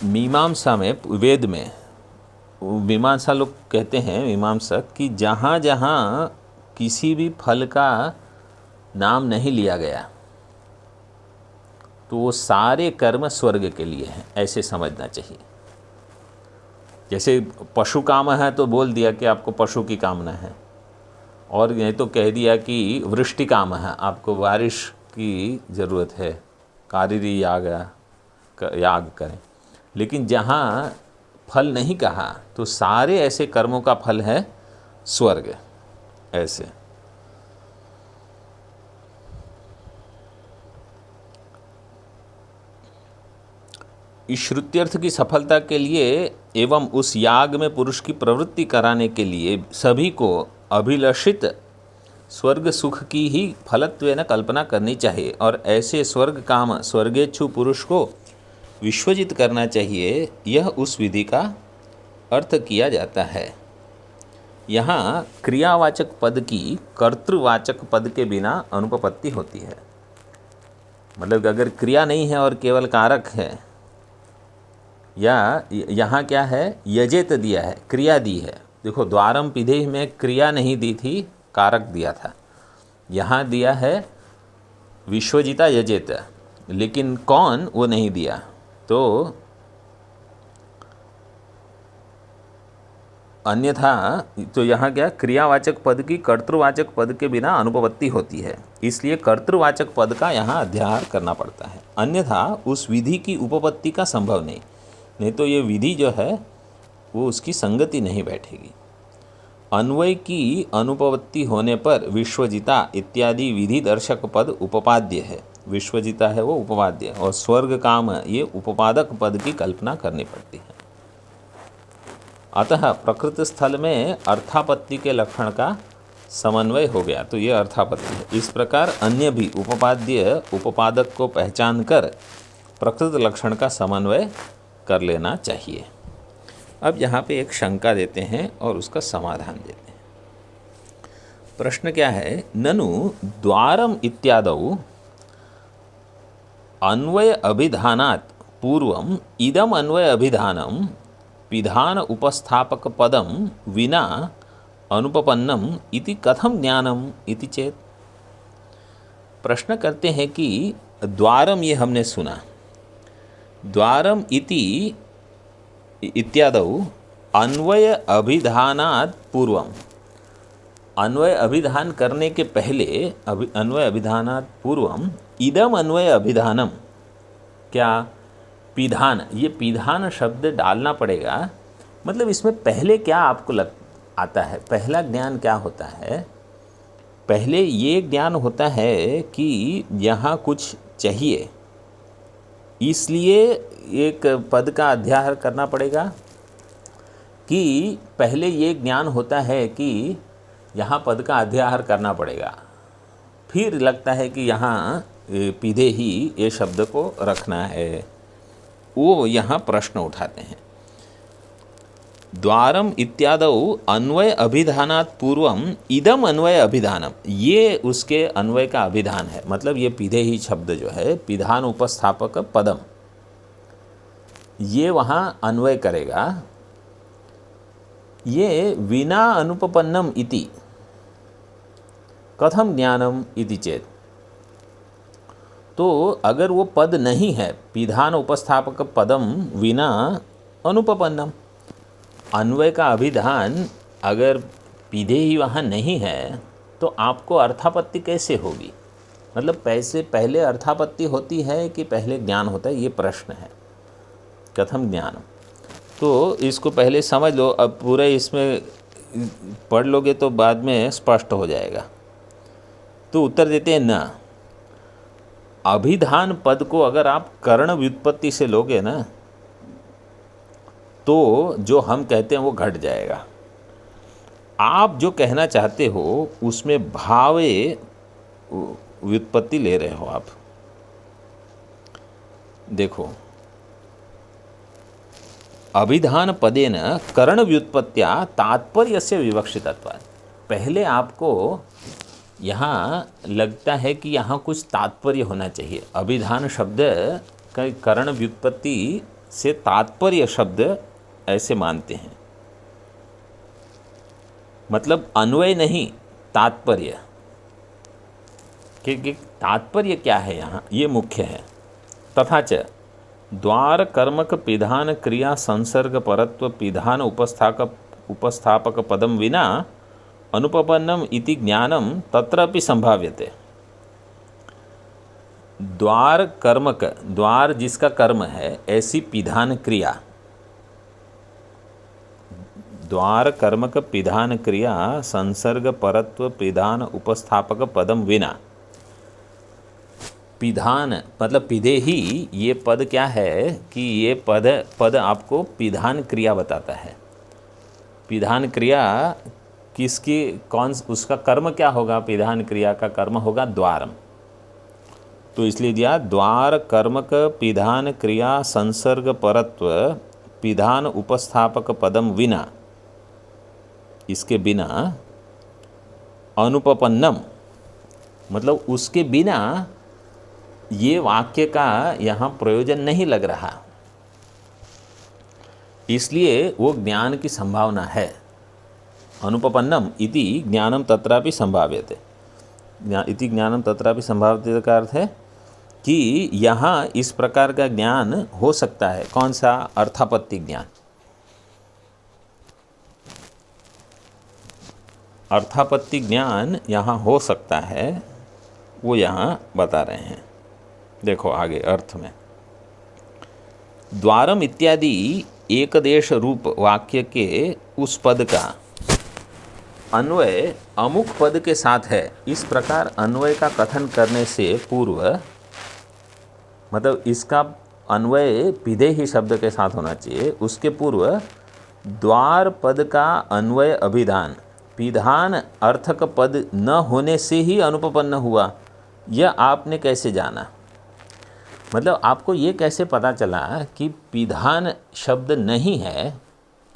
मीमांसा में, वेद में मीमांसा लोग कहते हैं, मीमांसक, कि जहाँ जहाँ किसी भी फल का नाम नहीं लिया गया तो वो सारे कर्म स्वर्ग के लिए हैं, ऐसे समझना चाहिए। जैसे पशु काम है तो बोल दिया कि आपको पशु की कामना है, और नहीं तो कह दिया कि वृष्टि काम है, आपको बारिश की ज़रूरत है, कारिरी याग करें। लेकिन जहाँ फल नहीं कहा तो सारे ऐसे कर्मों का फल है स्वर्ग। ऐसे इस श्रुत्यर्थ की सफलता के लिए एवं उस याग में पुरुष की प्रवृत्ति कराने के लिए सभी को अभिलषित स्वर्ग सुख की ही फलत्वेन कल्पना करनी चाहिए और ऐसे स्वर्ग काम स्वर्गेच्छु पुरुष को विश्वजित करना चाहिए। यह उस विधि का अर्थ किया जाता है। यहाँ क्रियावाचक पद की कर्तृवाचक पद के बिना अनुपपत्ति होती है। मतलब अगर क्रिया नहीं है और केवल कारक है, या यहाँ क्या है, यजेत दिया है, क्रिया दी है। देखो द्वारम पिधेहि में क्रिया नहीं दी थी, कारक दिया था। यहाँ दिया है विश्वजिता यजेत, लेकिन कौन वो नहीं दिया। तो अन्यथा तो यहाँ क्या, क्रियावाचक पद की कर्तृवाचक पद के बिना अनुपपत्ति होती है, इसलिए कर्तृवाचक पद का यहाँ अध्याहार करना पड़ता है। अन्यथा उस विधि की उपपत्ति का संभव नहीं तो ये विधि जो है वो उसकी संगति नहीं बैठेगी। अन्वय की अनुपपत्ति होने पर विश्वजिता इत्यादि विधि दर्शक पद उपपाद्य है। विश्वजिता है वो उपपाद्य, और स्वर्ग काम ये उपादक पद की कल्पना करनी पड़ती है। अतः प्रकृत स्थल में अर्थापत्ति के लक्षण का समन्वय हो गया, तो ये अर्थापत्ति है। इस प्रकार अन्य भी उपपाद्य उपादक को पहचान कर प्रकृत लक्षण का समन्वय कर लेना चाहिए। अब यहाँ पे एक शंका देते हैं और उसका समाधान देते हैं। प्रश्न क्या है, ननु द्वारम इत्यादौ अन्वय अभिधानात् पूर्वम इदम अन्वय अभिधानम पिधान उपस्थापक पदम विना अनुपपन्नम इति कथम ज्ञानम इति चेत। प्रश्न करते हैं कि द्वारम, ये हमने सुना, द्वारम इति इत्यादौ अन्वय अभिधानात् पूर्वम, अन्वय अभिधान करने के पहले, अन्वय अभिधानात् पूर्वम इदम अन्वय अभिधानम, क्या पिधान, ये पिधान शब्द डालना पड़ेगा। मतलब इसमें पहले क्या आपको आता है, पहला ज्ञान क्या होता है, पहले ये ज्ञान होता है कि यहाँ कुछ चाहिए, इसलिए एक पद का अध्याहार करना पड़ेगा, कि पहले ये ज्ञान होता है कि यहाँ पद का अध्याहार करना पड़ेगा, फिर लगता है कि यहाँ पीधे ही ये शब्द को रखना है। वो यहाँ प्रश्न उठाते हैं। द्वारम इत्यादौ अन्वय अभिधानात् पूर्वम इदम अन्वय अभिधानम, ये उसके अन्वय का अभिधान है। मतलब ये पीधे ही शब्द जो है, पिधान उपस्थापक पदम, ये वहाँ अन्वय करेगा। ये विना अनुपपन्नम इति कथम ज्ञानम इति चेत, तो अगर वो पद नहीं है, पिधान उपस्थापक पदम विना अनुपपन्नम, अन्वय का अभिधान अगर पीधे ही वहाँ नहीं है, तो आपको अर्थापत्ति कैसे होगी। मतलब पहले अर्थापत्ति होती है कि पहले ज्ञान होता है, ये प्रश्न है। कथम ज्ञानम, तो इसको पहले समझ लो, अब पूरा इसमें पढ़ लोगे तो बाद में स्पष्ट हो जाएगा। तो उत्तर देते हैं ना, अभिधान पद को अगर आप कर्ण व्युत्पत्ति से लोगे ना, तो जो हम कहते हैं वो घट जाएगा। आप जो कहना चाहते हो उसमें भावे व्युत्पत्ति ले रहे हो आप। देखो, अभिधान पदेन कर्ण व्युत्पत्त्या तात्पर्यस्य विवक्षितत्वात्, पहले आपको यहाँ लगता है कि यहाँ कुछ तात्पर्य होना चाहिए। अभिधान शब्द का कर्ण व्युत्पत्ति से तात्पर्य शब्द ऐसे मानते हैं, मतलब अन्वय नहीं, तात्पर्य। कि तात्पर्य क्या है यहाँ, ये मुख्य है। तथा च द्वार कर्मक पिधान क्रिया संसर्ग परत्व पिधान उपस्थापक पदम विना अनुपपन्नम इति ज्ञानम तत्रापि संभाव्यते। द्वार कर्मक, द्वार जिसका कर्म है, ऐसी पिधान क्रिया, द्वार कर्मक पिधान क्रिया संसर्ग परत्व पिधान उपस्थापक पदम विना, पिधान मतलब पिधे ही, ये पद क्या है कि ये पद आपको पिधान क्रिया बताता है। पिधान क्रिया किसकी, कौन, उसका कर्म क्या होगा, पिधान क्रिया का कर्म होगा द्वारम। तो इसलिए दिया द्वार कर्मक पिधान क्रिया संसर्ग परत्व पिधान उपस्थापक पदम विना, इसके बिना अनुपपन्नम, मतलब उसके बिना ये वाक्य का यहाँ प्रयोजन नहीं लग रहा, इसलिए वो ज्ञान की संभावना है। अनुपपन्नम इति ज्ञानम तत्रापि संभाव्यते, इति ज्ञानम तत्रापि संभाव्यते का अर्थ है कि यहाँ इस प्रकार का ज्ञान हो सकता है। कौन सा? अर्थापत्ति ज्ञान। अर्थापत्ति ज्ञान यहाँ हो सकता है, वो यहाँ बता रहे हैं। देखो आगे अर्थ में, द्वारम इत्यादि एकदेश रूप वाक्य के उस पद का अन्वय अमुक पद के साथ है, इस प्रकार अन्वय का कथन करने से पूर्व, मतलब इसका अन्वय विधेयी शब्द के साथ होना चाहिए, उसके पूर्व द्वार पद का अन्वय अभिधान विधान अर्थक पद न होने से ही अनुपपन्न हुआ, यह आपने कैसे जाना? मतलब आपको ये कैसे पता चला कि विधान शब्द नहीं है,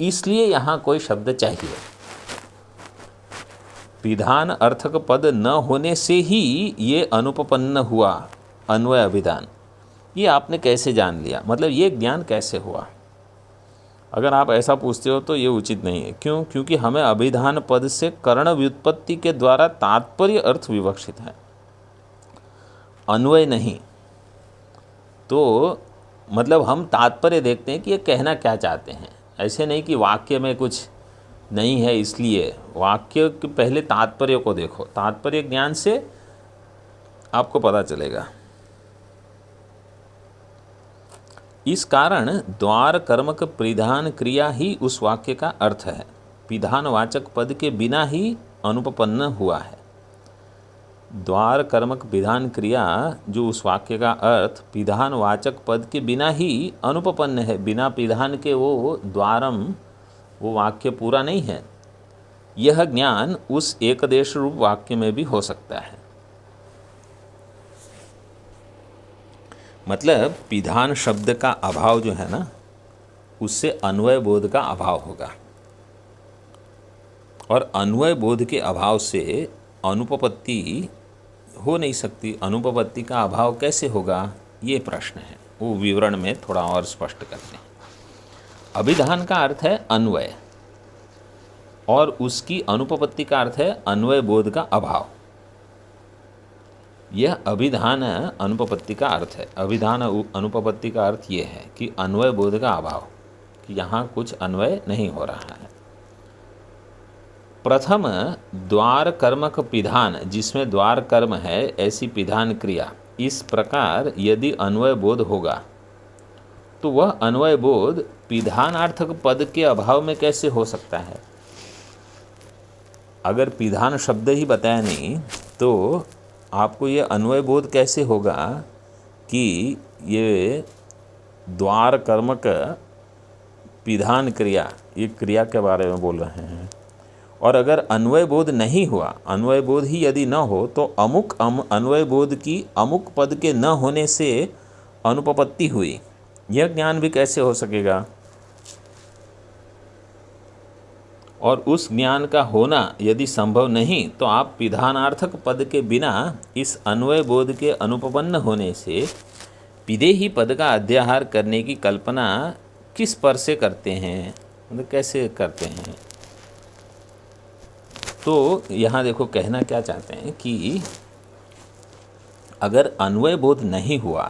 इसलिए यहाँ कोई शब्द चाहिए? विधान अर्थक पद न होने से ही ये अनुपपन्न हुआ अन्वय अभिधान, ये आपने कैसे जान लिया? मतलब ये ज्ञान कैसे हुआ? अगर आप ऐसा पूछते हो तो ये उचित नहीं है। क्यों? क्योंकि हमें अभिधान पद से कर्ण व्युत्पत्ति के द्वारा तात्पर्य अर्थ विवक्षित है, अन्वय नहीं। तो मतलब हम तात्पर्य देखते हैं कि ये कहना क्या चाहते हैं, ऐसे नहीं कि वाक्य में कुछ नहीं है इसलिए। वाक्य के पहले तात्पर्य को देखो, तात्पर्य ज्ञान से आपको पता चलेगा। इस कारण द्वार कर्मक परिधान क्रिया ही उस वाक्य का अर्थ है, विधानवाचक पद के बिना ही अनुपपन्न हुआ है। द्वार कर्मक विधान क्रिया जो उस वाक्य का अर्थ विधानवाचक पद के बिना ही अनुपपन्न है, बिना विधान के वो द्वारम, वो वाक्य पूरा नहीं है। यह ज्ञान उस एकदेश रूप वाक्य में भी हो सकता है। मतलब विधान शब्द का अभाव जो है ना, उससे अन्वय बोध का अभाव होगा, और अन्वय बोध के अभाव से अनुपपत्ति हो नहीं सकती। अनुपपत्ति का अभाव कैसे होगा, ये प्रश्न है, वो विवरण में थोड़ा और स्पष्ट करते हैं। अभिधान का अर्थ है अन्वय, और उसकी अनुपपत्ति का अर्थ है अन्वय बोध का अभाव। यह अभिधान अनुपपत्ति का अर्थ है। अभिधान अनुपपत्ति का अर्थ ये है कि अन्वय बोध का अभाव, कि यहाँ कुछ अन्वय नहीं हो रहा है। प्रथम द्वार कर्मक विधान, जिसमें द्वार कर्म है ऐसी विधान क्रिया, इस प्रकार यदि अन्वय बोध होगा तो वह अन्वय बोध विधानार्थक पद के अभाव में कैसे हो सकता है? अगर विधान शब्द ही बताया नहीं तो आपको ये अन्वय बोध कैसे होगा कि ये द्वार कर्मक विधान क्रिया, ये क्रिया के बारे में बोल रहे हैं। और अगर अन्वय बोध नहीं हुआ, अन्वय बोध ही यदि न हो, तो अमुक अन्वय बोध की अमुक पद के न होने से अनुपपत्ति हुई, यह ज्ञान भी कैसे हो सकेगा? और उस ज्ञान का होना यदि संभव नहीं, तो आप विधानार्थक पद के बिना इस अन्वय बोध के अनुपपन्न होने से विधेयी पद का अध्याहार करने की कल्पना किस पर से करते हैं, मतलब कैसे करते हैं? तो यहाँ देखो कहना क्या चाहते हैं कि अगर अन्वय बोध नहीं हुआ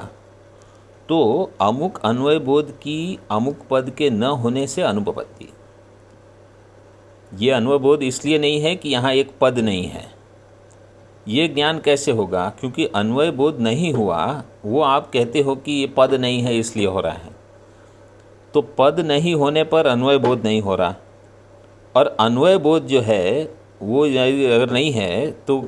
तो अमुक अन्वय बोध की अमुक पद के न होने से अनुपपत्ति। ये अन्वय बोध इसलिए नहीं है कि यहाँ एक पद नहीं है। ये ज्ञान कैसे होगा? क्योंकि अन्वय बोध नहीं हुआ, वो आप कहते हो कि ये पद नहीं है इसलिए हो रहा है। तो पद नहीं होने पर अन्वय बोध नहीं हो रहा, और अन्वय बोध जो है वो अगर नहीं है तो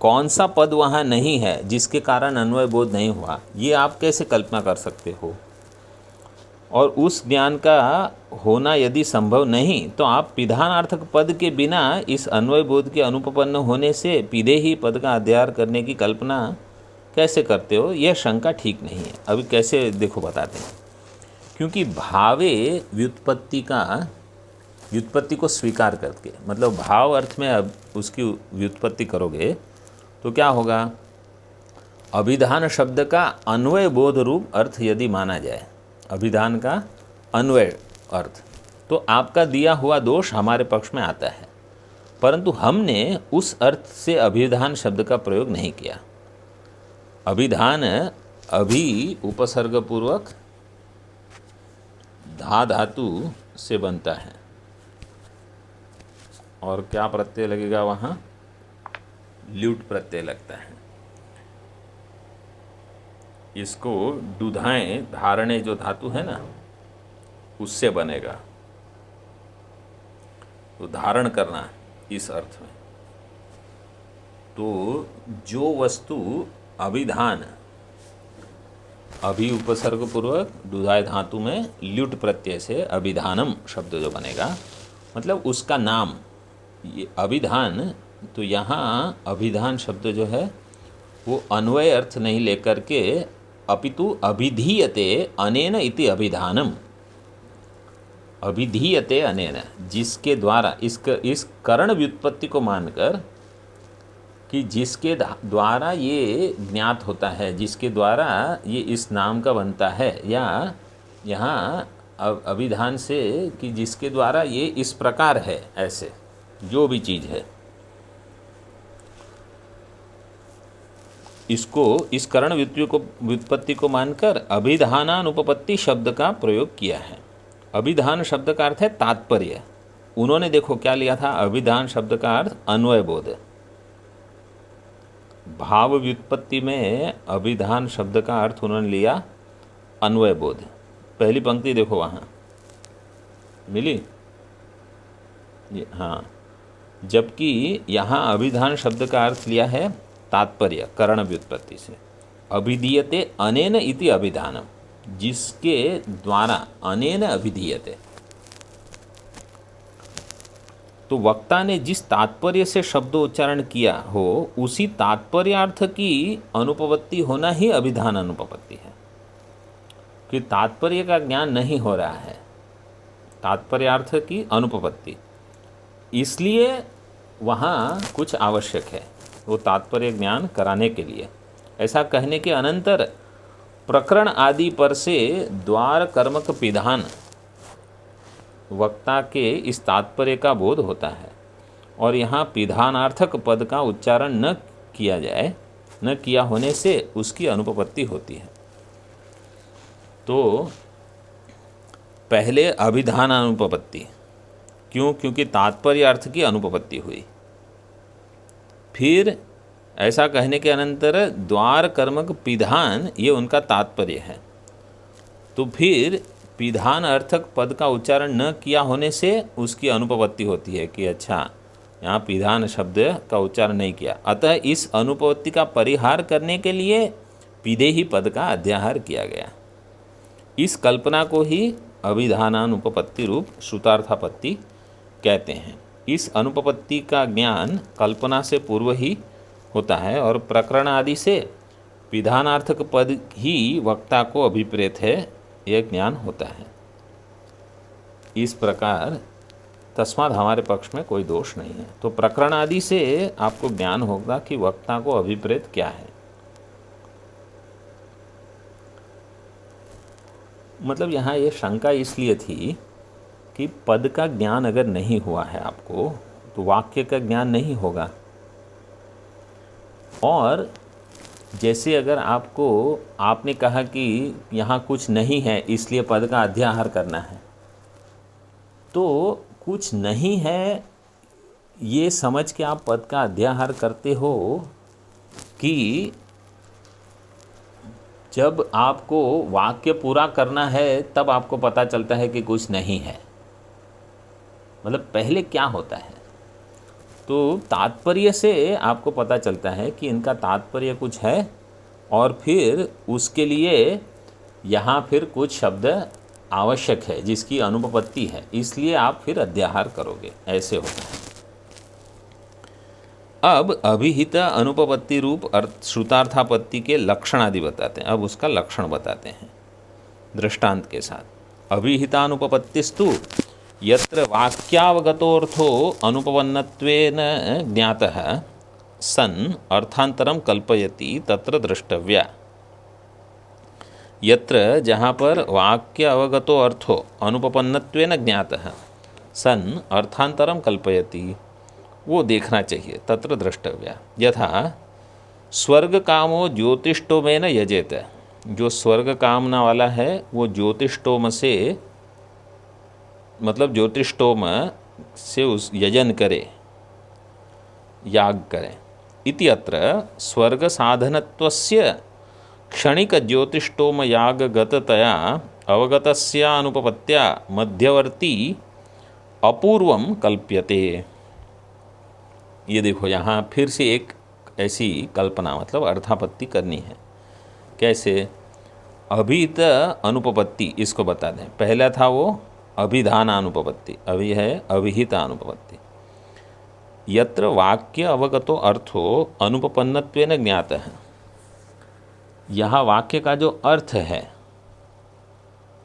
कौन सा पद वहाँ नहीं है जिसके कारण अन्वय बोध नहीं हुआ, ये आप कैसे कल्पना कर सकते हो? और उस ज्ञान का होना यदि संभव नहीं, तो आप विधानार्थक पद के बिना इस अन्वय बोध के अनुपपन्न होने से विधेयी पद का अध्याहार करने की कल्पना कैसे करते हो? यह शंका ठीक नहीं है। अभी कैसे देखो बताते हैं। क्योंकि भावे व्युत्पत्ति का व्युत्पत्ति को स्वीकार करके, मतलब भाव अर्थ में अब उसकी व्युत्पत्ति करोगे तो क्या होगा, अभिधान शब्द का अन्वय बोध रूप अर्थ यदि माना जाए, अभिधान का अन्वय अर्थ, तो आपका दिया हुआ दोष हमारे पक्ष में आता है, परंतु हमने उस अर्थ से अभिधान शब्द का प्रयोग नहीं किया। अभिधान अभि उपसर्ग पूर्वक धा धातु से बनता है, और क्या प्रत्यय लगेगा वहाँ, ल्यूट प्रत्यय लगता है। इसको दुधाएं धारणे जो धातु है ना, उससे बनेगा, तो धारण करना इस अर्थ में। तो जो वस्तु अभिधान, अभि उपसर्ग पूर्वक दुधाय धातु में ल्युट प्रत्यय से अभिधानम शब्द जो बनेगा, मतलब उसका नाम, ये अभिधान। तो यहाँ अभिधान शब्द जो है वो अन्वय अर्थ नहीं लेकर के अपितु अभिधीयते अनेन इति अभिधानम, अभिधीयते अनेन, जिसके द्वारा इस करण व्युत्पत्ति को मानकर कि जिसके द्वारा ये ज्ञात होता है, जिसके द्वारा ये इस नाम का बनता है, या यहाँ अभिधान से कि जिसके द्वारा ये इस प्रकार है, ऐसे जो भी चीज़ है, इसको इस करण व्युत्पत्ति को मानकर अभिधानानुपपत्ति शब्द का प्रयोग किया है। अभिधान शब्द का अर्थ है तात्पर्य। उन्होंने देखो क्या लिया था, अभिधान शब्द का अर्थ अन्वय बोध। भाव व्युत्पत्ति में अभिधान शब्द का अर्थ उन्होंने लिया अन्वय बोध। पहली पंक्ति देखो वहाँ मिली, हाँ, जबकि यहाँ अभिधान शब्द का अर्थ लिया है तात्पर्य करण व्युत्पत्ति से। अभिधीयते अनेन इति अभिधानम, जिसके द्वारा अनेन अभिधीयते, तो वक्ता ने जिस तात्पर्य से शब्दोच्चारण किया हो उसी तात्पर्यार्थ की अनुपपत्ति होना ही अभिधान अनुपपत्ति है। कि तात्पर्य का ज्ञान नहीं हो रहा है, तात्पर्यार्थ की अनुपपत्ति, इसलिए वहाँ कुछ आवश्यक है वो तात्पर्य ज्ञान कराने के लिए। ऐसा कहने के अनंतर प्रकरण आदि पर से द्वार कर्मक पिधान, वक्ता के इस तात्पर्य का बोध होता है, और यहाँ पिधानार्थक पद का उच्चारण न किया जाए, न किया होने से उसकी अनुपपत्ति होती है। तो पहले अभिधान अनुपपत्ति, क्यों? क्योंकि तात्पर्य अर्थ की अनुपपत्ति हुई। फिर ऐसा कहने के अनंतर द्वार कर्मक पिधान, ये उनका तात्पर्य है, तो फिर पिधान अर्थक पद का उच्चारण न किया होने से उसकी अनुपपत्ति होती है कि अच्छा यहाँ पिधान शब्द का उच्चारण नहीं किया, अतः इस अनुपपत्ति का परिहार करने के लिए पिदेही पद का अध्याहार किया गया। इस कल्पना को ही अभिधानानुपपत्ति रूप श्रुतार्थापत्ति कहते हैं। इस अनुपपत्ति का ज्ञान कल्पना से पूर्व ही होता है और प्रकरण आदि से विधानार्थक पद ही वक्ता को अभिप्रेत है, यह ज्ञान होता है। इस प्रकार तस्माद हमारे पक्ष में कोई दोष नहीं है। तो प्रकरण आदि से आपको ज्ञान होगा कि वक्ता को अभिप्रेत क्या है। मतलब यहाँ ये शंका इसलिए थी कि पद का ज्ञान अगर नहीं हुआ है आपको तो वाक्य का ज्ञान नहीं होगा। और जैसे अगर आपने कहा कि यहाँ कुछ नहीं है इसलिए पद का अध्याहार करना है, तो कुछ नहीं है ये समझ के आप पद का अध्याहार करते हो कि जब आपको वाक्य पूरा करना है तब आपको पता चलता है कि कुछ नहीं है। मतलब पहले क्या होता है, तो तात्पर्य से आपको पता चलता है कि इनका तात्पर्य कुछ है और फिर उसके लिए यहाँ फिर कुछ शब्द आवश्यक है जिसकी अनुपपत्ति है, इसलिए आप फिर अध्याहार करोगे, ऐसे होता है। अब अभिहित अनुपपत्ति रूप श्रुतार्थापत्ति के लक्षण आदि बताते हैं। अब उसका लक्षण बताते हैं दृष्टांत के साथ। अभिहितानुपपत्तिस्तु यत्र वाक्यावगतोऽर्थो अनुपपन्नत्वेन ज्ञातः सन् अर्थांतरम कल्पयति तत्र द्रष्टव्या। यत्र, जहाँ पर वाक्य अवगतो अर्थो अनुपपन्नत्वेन ज्ञातः सन् अर्थांतरम कल्पयति, वो देखना चाहिए, तत्र द्रष्टव्या। यथा स्वर्ग कामो ज्योतिष्टोमेन यजेत, जो स्वर्ग कामना वाला है वो ज्योतिष्टोम से, मतलब ज्योतिष्टोम से उस यजन करे, याग करे। इति अत्र स्वर्ग साधनत्वस्य क्षणिक ज्योतिष्टोम याग गततया अवगतस्यानुपपत्त्या मध्यवर्ती अपूर्वम कल्प्यते। ये देखो, यहाँ फिर से एक ऐसी कल्पना, मतलब अर्थापत्ति करनी है। कैसे? अभिहित अनुपपत्ति, इसको बता दें। पहला था वो अभिधान अनुपपत्ति, अभी है अभिहित अनुपपत्ति। यत्र वाक्य अवगतो अर्थो अनुपपन्नत्वेन ज्ञातः, यहाँ वाक्य का जो अर्थ है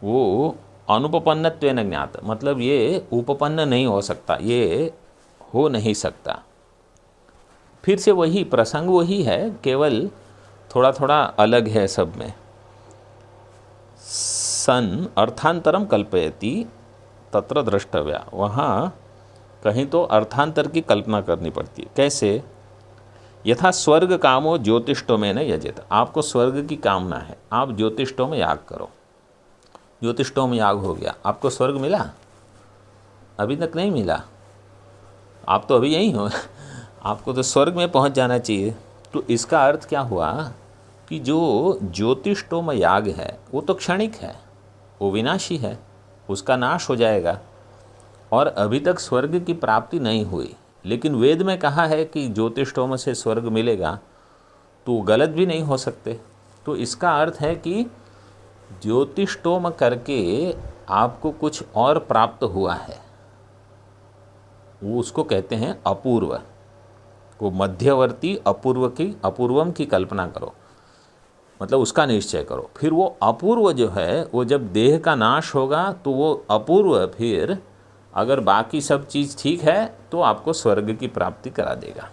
वो अनुपपन्नत्वेन ज्ञात, मतलब ये उपपन्न नहीं हो सकता, ये हो नहीं सकता। फिर से वही प्रसंग वही है, केवल थोड़ा थोड़ा अलग है सब में। सन अर्थांतरम कल्पयति तत्र द्रष्टव्या, वहाँ कहीं तो अर्थांतर की कल्पना करनी पड़ती है। कैसे? यथा स्वर्ग कामो ज्योतिष्टो में न यजेत, आपको स्वर्ग की कामना है, आप ज्योतिष्टो में याग करो। ज्योतिष्टो में याग हो गया, आपको स्वर्ग मिला? अभी तक नहीं मिला, आप तो अभी यहीं हो, आपको तो स्वर्ग में पहुंच जाना चाहिए। तो इसका अर्थ क्या हुआ कि जो ज्योतिष्टोम याग है वो तो क्षणिक है, वो विनाशी है, उसका नाश हो जाएगा, और अभी तक स्वर्ग की प्राप्ति नहीं हुई। लेकिन वेद में कहा है कि ज्योतिष्टोम से स्वर्ग मिलेगा, तो गलत भी नहीं हो सकते। तो इसका अर्थ है कि ज्योतिष्टोम करके आपको कुछ और प्राप्त हुआ है, वो उसको कहते हैं अपूर्व। वो मध्यवर्ती अपूर्वम की कल्पना करो, मतलब उसका निश्चय करो। फिर वो अपूर्व जो है, वो जब देह का नाश होगा तो वो अपूर्व फिर अगर बाकी सब चीज़ ठीक है तो आपको स्वर्ग की प्राप्ति करा देगा।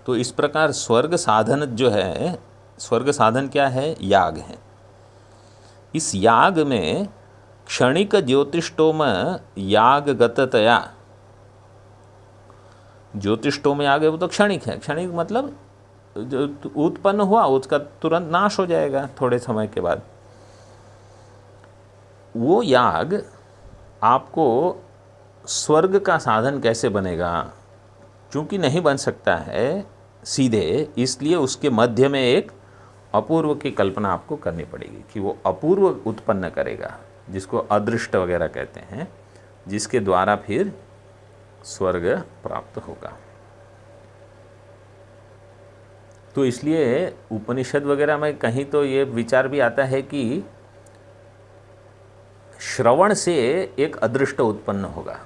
तो इस प्रकार स्वर्ग साधन जो है, स्वर्ग साधन क्या है? याग है। इस याग में क्षणिक ज्योतिष्टोम याग गततया, ज्योतिष्टोम याग है वो तो क्षणिक है, क्षणिक मतलब जो उत्पन्न हुआ उसका तुरंत नाश हो जाएगा थोड़े समय के बाद। वो याग आपको स्वर्ग का साधन कैसे बनेगा? चूँकि नहीं बन सकता है सीधे, इसलिए उसके मध्य में एक अपूर्व की कल्पना आपको करनी पड़ेगी कि वो अपूर्व उत्पन्न करेगा, जिसको अदृष्ट वगैरह कहते हैं, जिसके द्वारा फिर स्वर्ग प्राप्त होगा। तो इसलिए उपनिषद वगैरह में कहीं तो ये विचार भी आता है कि श्रवण से एक अदृष्ट उत्पन्न होगा,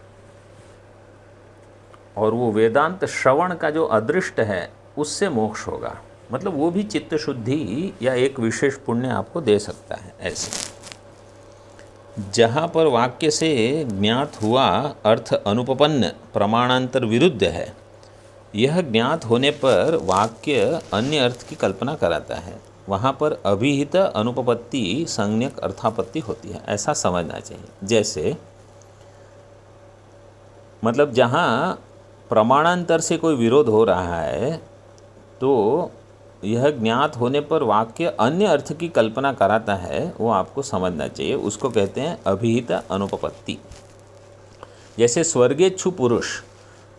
और वो वेदांत श्रवण का जो अदृष्ट है उससे मोक्ष होगा। मतलब वो भी चित्त शुद्धि या एक विशेष पुण्य आपको दे सकता है। ऐसे जहाँ पर वाक्य से ज्ञात हुआ अर्थ अनुपपन्न प्रमाणांतर विरुद्ध है, यह ज्ञात होने पर वाक्य अन्य अर्थ की कल्पना कराता है, वहाँ पर अभिहित अनुपपत्ति संज्ञक अर्थापत्ति होती है, ऐसा समझना चाहिए। जैसे मतलब जहाँ प्रमाणांतर से कोई विरोध हो रहा है तो यह ज्ञात होने पर वाक्य अन्य अर्थ की कल्पना कराता है, वो आपको समझना चाहिए। उसको कहते हैं अभिहित अनुपपत्ति। जैसे स्वर्गेच्छु पुरुष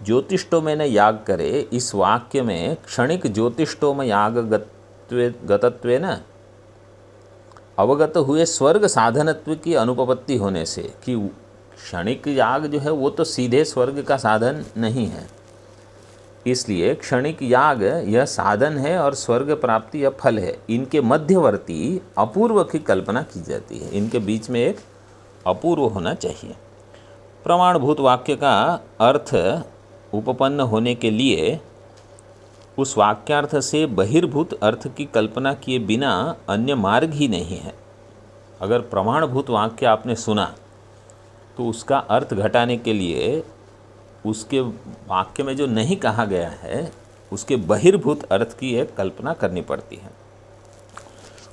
ज्योतिष्टोम में याग करे, इस वाक्य में क्षणिक ज्योतिष्टोम याग गतत्वेन अवगत हुए स्वर्ग साधनत्व की अनुपपत्ति होने से, कि क्षणिक याग जो है वो तो सीधे स्वर्ग का साधन नहीं है, इसलिए क्षणिक याग यह साधन है और स्वर्ग प्राप्ति यह फल है। इनके मध्यवर्ती अपूर्व की कल्पना की जाती है, इनके बीच में एक अपूर्व होना चाहिए। प्रमाणभूत वाक्य का अर्थ उपपन्न होने के लिए उस वाक्यार्थ से बहिर्भूत अर्थ की कल्पना किए बिना अन्य मार्ग ही नहीं है। अगर प्रमाणभूत वाक्य आपने सुना तो उसका अर्थ घटाने के लिए उसके वाक्य में जो नहीं कहा गया है उसके बहिर्भूत अर्थ की एक कल्पना करनी पड़ती है।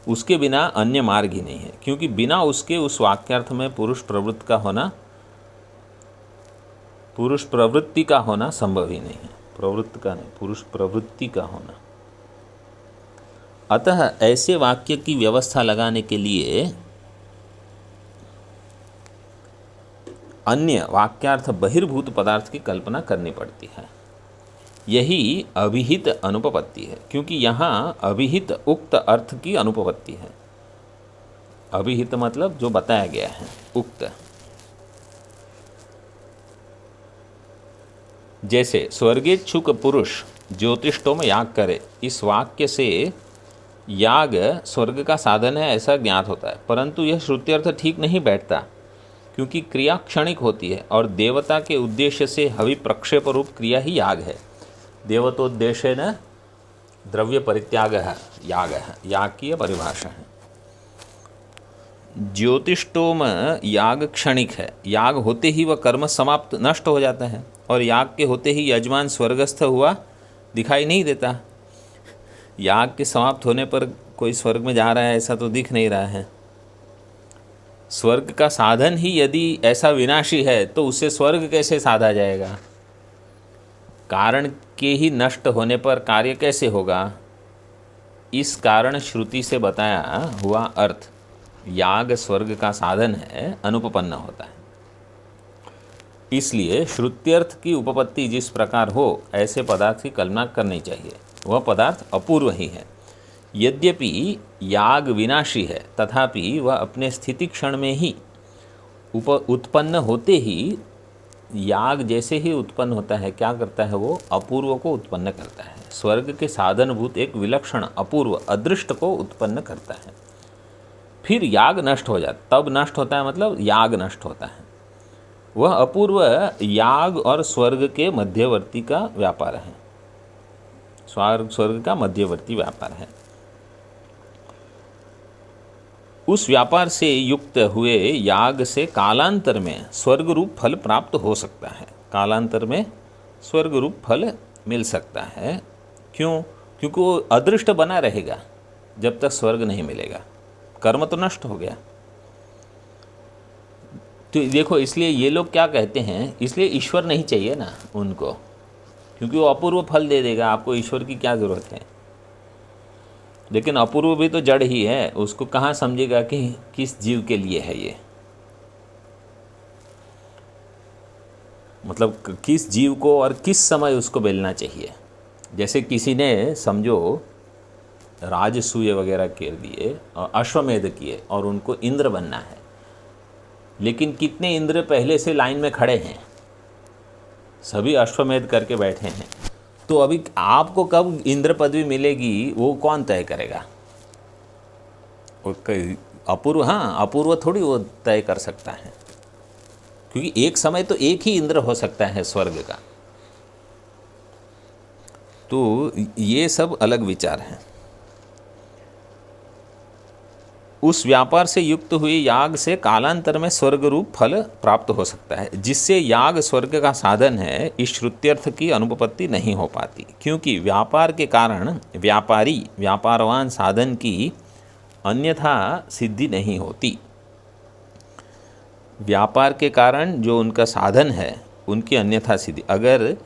उसके बिना अन्य मार्ग ही नहीं है, क्योंकि बिना उसके उस वाक्यार्थ में पुरुष प्रवृत्ति का होना संभव ही नहीं है। प्रवृत्ति का नहीं, पुरुष प्रवृत्ति का होना। अतः ऐसे वाक्य की व्यवस्था लगाने के लिए अन्य वाक्यार्थ बहिर्भूत पदार्थ की कल्पना करनी पड़ती है। यही अभिहित अनुपपत्ति है, क्योंकि यहाँ अभिहित उक्त अर्थ की अनुपपत्ति है। अभिहित मतलब जो बताया गया है, उक्त। जैसे स्वर्गेच्छुक पुरुष ज्योतिष्टोम याग करे, इस वाक्य से याग स्वर्ग का साधन है ऐसा ज्ञात होता है, परंतु यह श्रुत्यर्थ ठीक नहीं बैठता, क्योंकि क्रिया क्षणिक होती है और देवता के उद्देश्य से हवि प्रक्षेप रूप क्रिया ही याग है। देवतोद्देश्य न द्रव्य परित्याग है याग है, याग की परिभाषा है। ज्योतिष्टोम याग क्षणिक है, याग होते ही वह कर्म समाप्त नष्ट हो जाता है, और याग के होते ही यजमान स्वर्गस्थ हुआ दिखाई नहीं देता। याग के समाप्त होने पर कोई स्वर्ग में जा रहा है ऐसा तो दिख नहीं रहा है। स्वर्ग का साधन ही यदि ऐसा विनाशी है तो उससे स्वर्ग कैसे साधा जाएगा? कारण के ही नष्ट होने पर कार्य कैसे होगा? इस कारण श्रुति से बताया हुआ अर्थ याग स्वर्ग का साधन है अनुपपन्न होता है। इसलिए श्रुत्यर्थ की उपपत्ति जिस प्रकार हो ऐसे पदार्थ की कल्पना करनी चाहिए। वह पदार्थ अपूर्व ही है। यद्यपि याग विनाशी है तथापि वह अपने स्थिति क्षण में ही उत्पन्न होते ही याग जैसे ही उत्पन्न होता है क्या करता है? वो अपूर्व को उत्पन्न करता है। स्वर्ग के साधनभूत एक विलक्षण अपूर्व अदृष्ट को उत्पन्न करता है। फिर याग नष्ट हो जाता, तब नष्ट होता है मतलब याग नष्ट होता है। वह अपूर्व याग और स्वर्ग के मध्यवर्ती का व्यापार है, स्वर्ग का मध्यवर्ती व्यापार है। उस व्यापार से युक्त हुए याग से कालांतर में स्वर्ग रूप फल प्राप्त हो सकता है। कालांतर में स्वर्ग रूप फल मिल सकता है। क्यों? क्योंकि वो अदृष्ट बना रहेगा जब तक स्वर्ग नहीं मिलेगा, कर्म तो नष्ट हो गया। तो देखो, इसलिए ये लोग क्या कहते हैं, इसलिए ईश्वर नहीं चाहिए ना उनको, क्योंकि वो अपूर्व फल दे देगा। आपको ईश्वर की क्या ज़रूरत है? लेकिन अपूर्व भी तो जड़ ही है, उसको कहाँ समझेगा कि किस जीव के लिए है ये, मतलब किस जीव को और किस समय उसको बेलना चाहिए। जैसे किसी ने समझो राजसूय वगैरह कर दिए और अश्वमेध किए और उनको इंद्र बनना है, लेकिन कितने इंद्र पहले से लाइन में खड़े हैं, सभी अश्वमेध करके बैठे हैं। तो अभी आपको कब इंद्र पदवी मिलेगी वो कौन तय करेगा? अपूर्व, हाँ अपूर्व थोड़ी वो तय कर सकता है, क्योंकि एक समय तो एक ही इंद्र हो सकता है स्वर्ग का। तो ये सब अलग विचार हैं। उस व्यापार से युक्त हुए याग से कालांतर में स्वर्ग रूप फल प्राप्त हो सकता है, जिससे याग स्वर्ग का साधन है। इस श्रुत्यर्थ की अनुपपत्ति नहीं हो पाती, क्योंकि व्यापार के कारण व्यापारी व्यापारवान साधन की अन्यथा सिद्धि नहीं होती। व्यापार के कारण जो उनका साधन है उनकी अन्यथा सिद्धि, अगर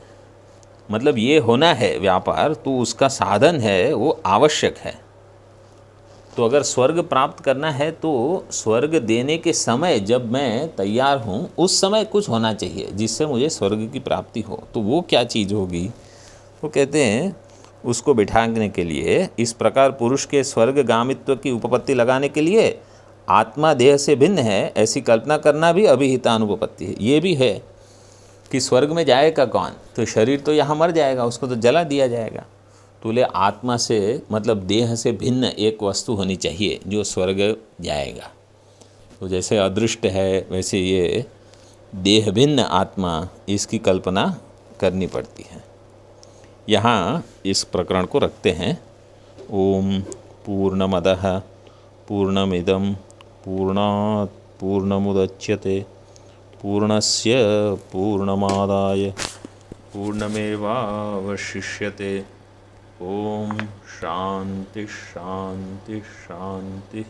मतलब ये होना है व्यापार तो उसका साधन है वो आवश्यक है। तो अगर स्वर्ग प्राप्त करना है तो स्वर्ग देने के समय जब मैं तैयार हूँ उस समय कुछ होना चाहिए जिससे मुझे स्वर्ग की प्राप्ति हो। तो वो क्या चीज़ होगी? वो कहते हैं उसको बिठाने के लिए इस प्रकार पुरुष के स्वर्गगामित्व की उपपत्ति लगाने के लिए आत्मा देह से भिन्न है ऐसी कल्पना करना भी अभिहितानुपपत्ति है। ये भी है कि स्वर्ग में जाएगा कौन? तो शरीर तो यहाँ मर जाएगा, उसको तो जला दिया जाएगा। तो ले आत्मा से मतलब देह से भिन्न एक वस्तु होनी चाहिए जो स्वर्ग जाएगा। तो जैसे अदृष्ट है वैसे ये देह भिन्न आत्मा, इसकी कल्पना करनी पड़ती है। यहाँ इस प्रकरण को रखते हैं। ओम पूर्णमदः पूर्णमिदं पूर्णात् पूर्णमुदच्यते पूर्णस्य पूर्णमादाय पूर्णमेवावशिष्यते। ओम शांति शांति शांति।